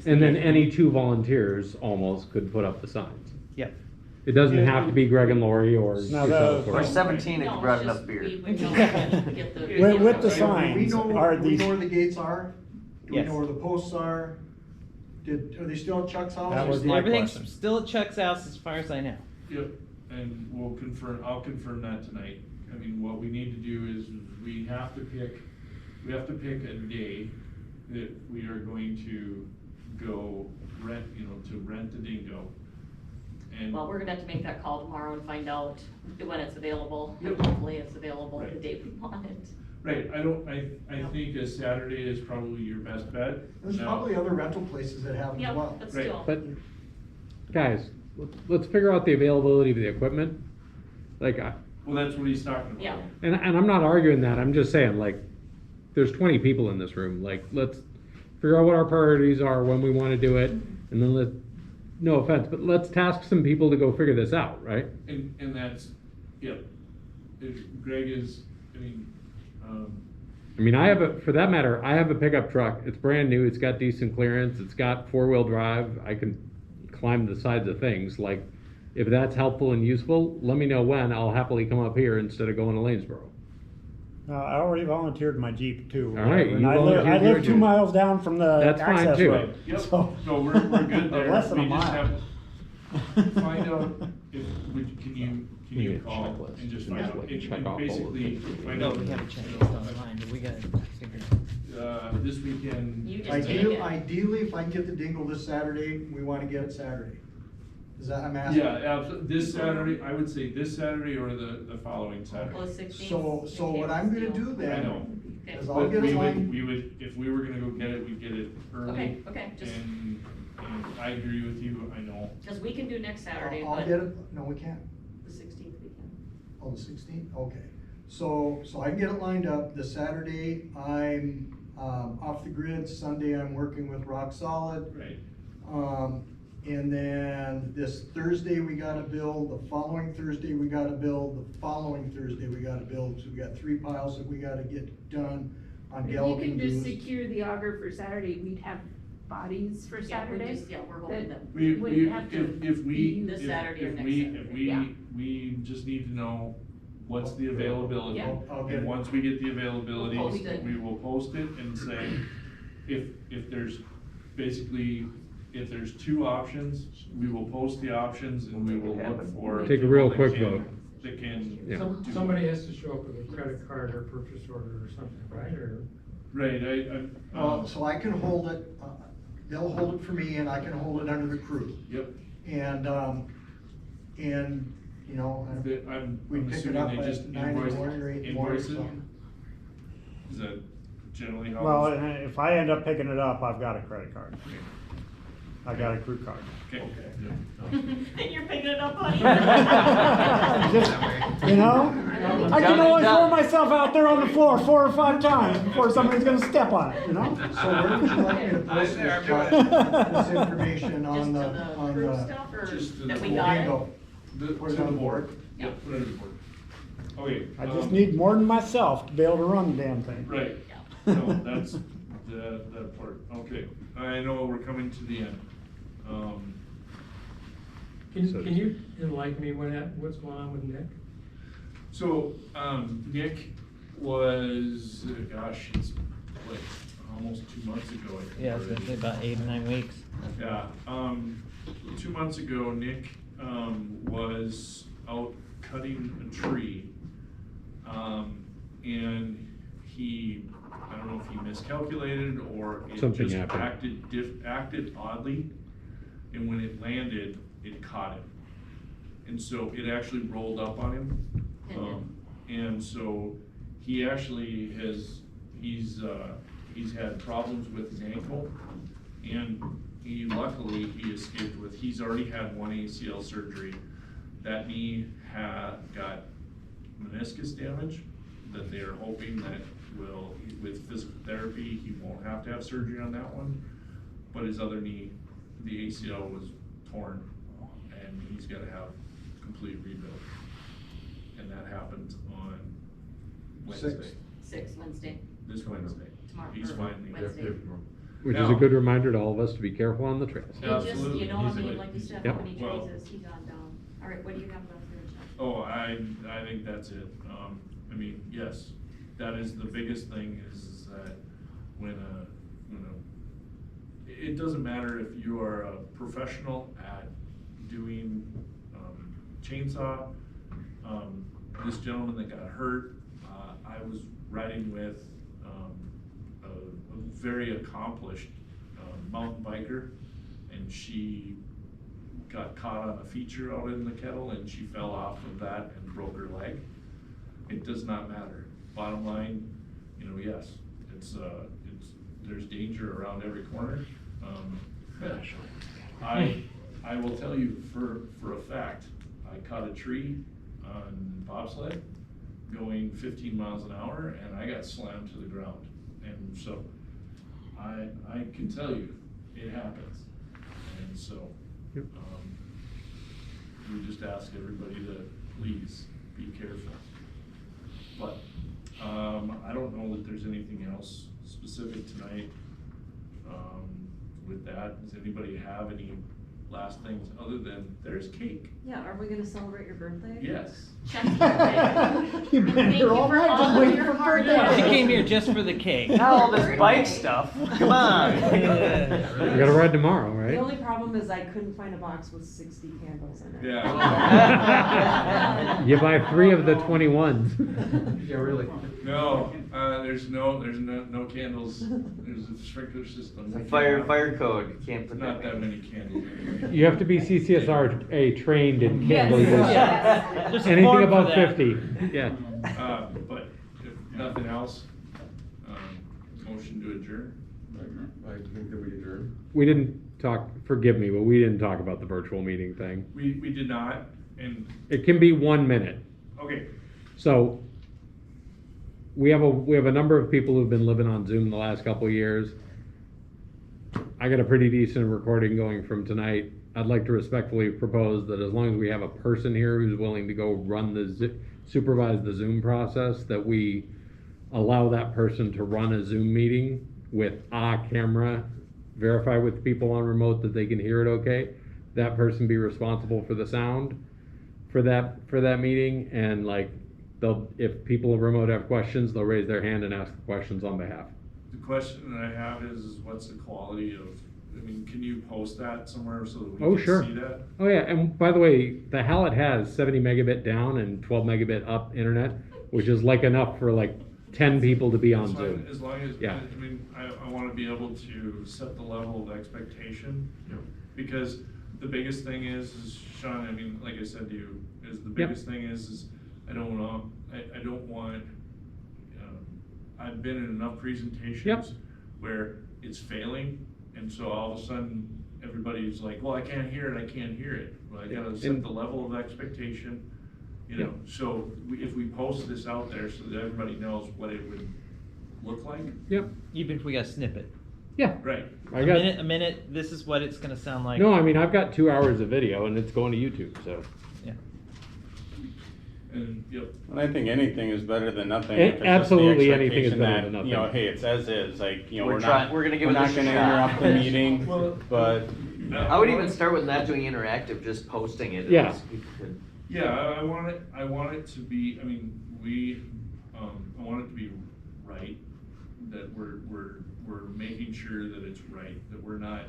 And then any 2 volunteers almost could put up the signs. Yep. It doesn't have to be Greg and Lori or Now yourself. the- Or 17 if you No, brought it's enough just beer. we don't get the. With the We signs, know, are we these, know where the gates are, do we Yes. know where the posts are? Are they still at Chuck's house? That or was is it- my Everything's question. still at Chuck's house as far as I know. Yep, and I'll confirm that tonight. I mean, what we need to do is, we have to pick a day that we are going to go rent, to rent the dingo. And, Well, we're gonna have to make that call tomorrow and find out when it's available, and Yep. hopefully it's available the Right. day we want it. right, I think a Saturday is probably your best bet. There's Now- probably other rental places that have them as Yep, well. but Right. still. But, guys, let's figure out the availability of the equipment. Like, Well, that's what he's talking about. Yeah. and I'm not arguing that, I'm just saying, like, there's 20 people in this room, like, let's figure out what our priorities are, when we wanna do it, and then no offense, but let's task some people to go figure this out, right? And that's, yep. Greg is, I mean, for that matter, I have a pickup truck, it's brand new, it's got decent clearance, it's got 4-wheel drive, I can climb the sides of things, like, if that's helpful and useful, let me know when, I'll happily come up here instead of going to Lanesboro. I already volunteered my Jeep too. All right, And you I live volunteered your 2 Jeep. miles down from the That's fine, access too. road. Yep, So- no, we're good there. Less than a We just mile. have to find out if, can you We need a call checklist. and just Yeah. find out, Like, and check off all the basically things. find No, out. we have a checklist online, but we gotta figure it out. This weekend. You just take it. Ideally, if I can get the dingle this Saturday, we wanna get it Saturday. Is that, I'm asking? Yeah, absolutely, this Saturday, I would say this Saturday or the following Saturday. Well, the 16th. So what I'm gonna do I then, know. Okay. is I'll But get we it would, on, we would, if we were gonna go get it, we'd get it early. Okay, just, And I agree with you, I know. cause we can do next Saturday, I'll but get it, no, we can't. the 16th we can. Oh, the 16th, okay. So I can get it lined up. The Saturday, I'm, off the grid. Sunday, I'm working with Rock Solid. Right. And then this Thursday, we gotta build, the following Thursday, we gotta build, the following Thursday, we gotta build. So we got 3 piles that we gotta get done on If you galloping can just dunes. secure the auger for Saturday, we'd have bodies for Yeah, we're Saturday. just, yeah, we're hoping that. We, wouldn't have to if we, be this if- Saturday or if next we, Saturday. if we, Yeah. we just need to know what's the availability. Yeah. I'll get And it. once we get the availability, We'll post it. we will post it and say, if there's, basically, if there's 2 options, we will post the options and we will look for. Take a real people that quick can- vote. That can. Yeah. do- Somebody has to show up with a credit card or purchase order or something, right, or? Right, So I can hold it, they'll hold it for me and I can hold it under the crew. Yep. And, you know, we I'm pick it assuming up they at just 9 in the invoice, morning or 8 in the morning or invoice it? something. Is that generally how? Well, it's- if I end up picking it up, I've got a credit card. I got a crew card. Okay. And you're picking it up, honey. Just, you know, I can only throw myself out there on the floor 4 or 5 times before somebody's gonna step on it, you know? So where would you like me to post this, Chuck, this information Just on to the, the on crew the stuff, or Just to that the we board. got it? bingo? To Put it the on the board. board. Yeah, put it on the board. Okay. I just need more than myself to be able to run the damn thing. Right, no, that's that part, okay, I know we're coming to the end. Can you enlighten me what's going on with Nick? So, Nick was, gosh, it's like almost 2 months ago, I think. Yeah, I was gonna say about 8 or 9 weeks. Yeah, 2 months ago, Nick, was out cutting a tree. And he, I don't know if he miscalculated or it Something just happened. acted oddly. And when it landed, it caught him. And so it actually rolled up on him. And so he actually he's had problems with his ankle. And luckily he escaped with, he's already had 1 ACL surgery. That knee got meniscus damage, that they are hoping that with physical therapy, he won't have to have surgery on that one. But his other knee, the ACL was torn, and he's gotta have complete rebuild. And that happens on Wednesday. Wednesday. This Wednesday. Tomorrow. He's or finally. Wednesday. Which is a good reminder to all of us to be careful on the trails. You just, Absolutely. you know, I mean, like you said, Yep. how many Well- trays has he gone down? All right, what do you have left for the check? Oh, I think that's it. I mean, yes, that is the biggest thing is that when it doesn't matter if you are a professional at doing, chainsaw. This gentleman that got hurt, I was riding with, a very accomplished, mountain biker, and she got caught on a feature out in the kettle and she fell off of that and broke her leg. It does not matter. Bottom line, you know, yes, there's danger around every corner. I will tell you for a fact, I caught a tree on bobsled going 15 miles an hour and I got slammed to the ground. And so I can tell you, it happens. And so, we just ask everybody to please be careful. But, I don't know that there's anything else specific tonight, with that. Does anybody have any last things other than there's cake? Yeah, are we gonna celebrate your birthday? Yes. You've been here all night just waiting for birthday. She came here just for the cake. Not all this bike stuff, come on. We gotta ride tomorrow, The right? only problem is I couldn't find a box with 60 candles in it. Yeah. You buy 3 of the 21s. Yeah, really. No, there's no candles. There's a sprinkler system. It's a fire code, you can't put Not that. that many candles anyway. You have to be CCSRA trained in Yes. candle use. Yes. There's a Anything form for above that. 50, yeah. But if nothing else, motion to adjourn. I think that we adjourn. We didn't talk, forgive me, but we didn't talk about the virtual meeting thing. We did not, and, It can be 1 minute. okay, So we have a number of people who've been living on Zoom the last couple of years. I got a pretty decent recording going from tonight. I'd like to respectfully propose that as long as we have a person here who's willing to go supervise the Zoom process, that we allow that person to run a Zoom meeting with a camera, verify with people on remote that they can hear it okay. That person be responsible for the sound for that meeting, and like if people remote have questions, they'll raise their hand and ask the questions on behalf. the question that I have is what's the quality of, I mean, can you post that somewhere so that we can see that? Oh yeah, and by the way, the Hallett has 70 megabit down and 12 megabit up internet, which is like enough for like 10 people to be on Zoom. As long as, Yeah. I mean, I wanna be able to set the level of expectation. Because the biggest thing is Sean, I mean, like I said to you, is the biggest thing is I don't want, I've been in enough presentations where it's failing, and so all of a sudden, everybody's like, well, I can't hear it. Well, I gotta set the level of expectation, you know, so if we post this out there so that everybody knows what it would look like. Yep. Even if we got a snippet. Yeah. Right. I got A minute, this is what it's gonna sound like. No, I mean, I've got 2 hours of video and it's going to YouTube, so. Yeah. And, And I think anything is better than nothing. A- if it's just the absolutely anything is expectation better that, than nothing. You know, hey, it's as is, like, you know, We're we're gonna give we're it not this gonna shot. interrupt the meeting, but. I would even start with not doing interactive, just posting it. Yeah. People could- yeah, I want it to be, I mean, I want it to be right, that we're making sure that it's right, that we're not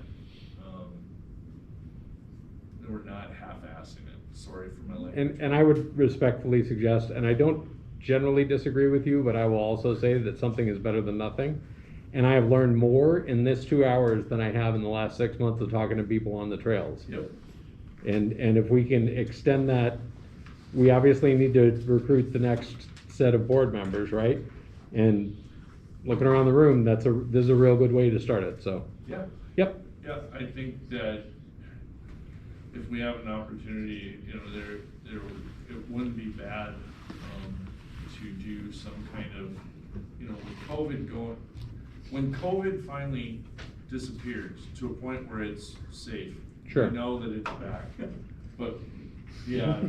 half-assing it. Sorry for my language. And I would respectfully suggest, and I don't generally disagree with you, but I will also say that something is better than nothing. And I have learned more in this 2 hours than I have in the last 6 months of talking to people on the trails. Yep. And if we can extend that, we obviously need to recruit the next set of board members, right? And looking around the room, this is a real good way to start it, so. Yeah. Yep. Yeah, I think that if we have an opportunity, you know, it wouldn't be bad, to do some kind of, with COVID going, when COVID finally disappears to a point where it's safe. Sure. We know that it's back, but, yeah.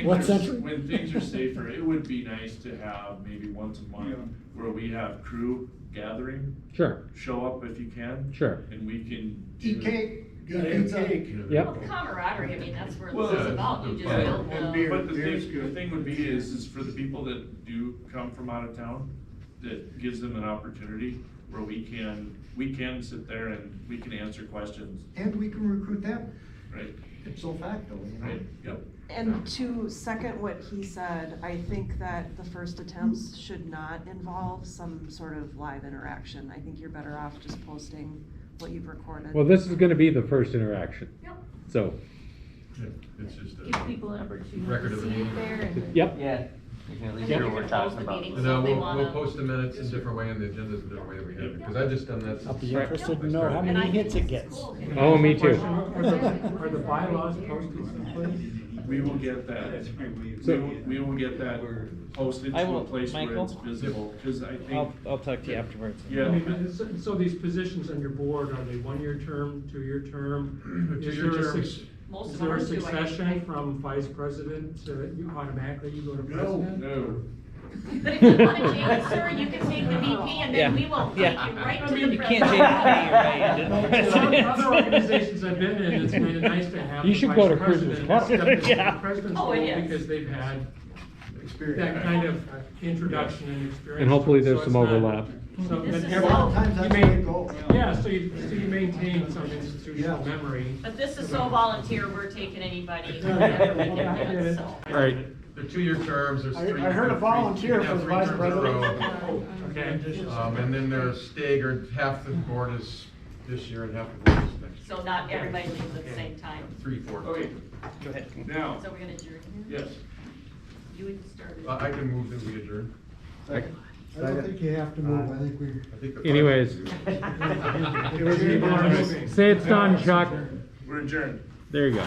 What century? When things are safer, it would be nice to have maybe once a month where we have crew gathering. Sure. Show up if you can. Sure. And we can. Eat cake, get cake. Yep. Well, camaraderie, I mean, that's where Well, this is about, you just build But the Beer's thing, good. the thing would be is for the people that do come from out of town, that gives them an opportunity where we can sit there and we can answer questions, And we can recruit them, right? ipso facto, Right, yep. And to second what he said, I think that the first attempts should not involve some sort of live interaction. I think you're better off just posting what you've recorded. Well, this is gonna be the first interaction. Yep. So, It's just a Give people an opportunity record to of the see it meeting. there and. yep. Yeah, you can at least Yeah, hear you're what we're gonna post talking the about. meeting. And So if they we'll wanna- post the minutes in different way and the agendas in different way that we have, because I've just done that. I'll be since- interested to know how And I many think hits it it's gets. cool. Oh, me too. Are the bylaws posted someplace? We will get that, we will get that posted I to a will- place where Michael? it's visible, cause I think. I'll talk to you afterwards. Yeah. I mean, so these positions on your board, are they 1-year term, 2-year term? Is 2-year there a terms. Most Is of them there are a two, I succession think. from vice president to, you automatically you go to No. president? No. But if you wanna change it, sir, you can take the VP and then we will take you Yeah. right I to mean, the You president. can't change the name, right? Some other organizations I've been in, it's kinda nice to have You the should vice go to president Christmas Cup. step into Yeah. the president's Oh, role it is. because they've had Experience. that kind of introduction and experience. And hopefully So there's it's some not- overlap. So, This but is every- A lot of times that's you where may- they go. Yeah, so you maintain some institutional memory. But this is so volunteer, we're taking anybody. Yeah, I get it. So. Right. They're 2-year terms, there's I- three. I heard a three- volunteer you can have for three vice terms in a president. row. Okay. And then they're staggered, half the board is this year and half the board is next year. So not everybody leaves at the same time. 3-4. Okay, Go ahead. now, So we're gonna adjourn here? yes. You would start it. I can move that we adjourn. I don't think you have to move, I think we. I think the- Anyways, It was people are moving. say it's done, Chuck. We're adjourned. There you go.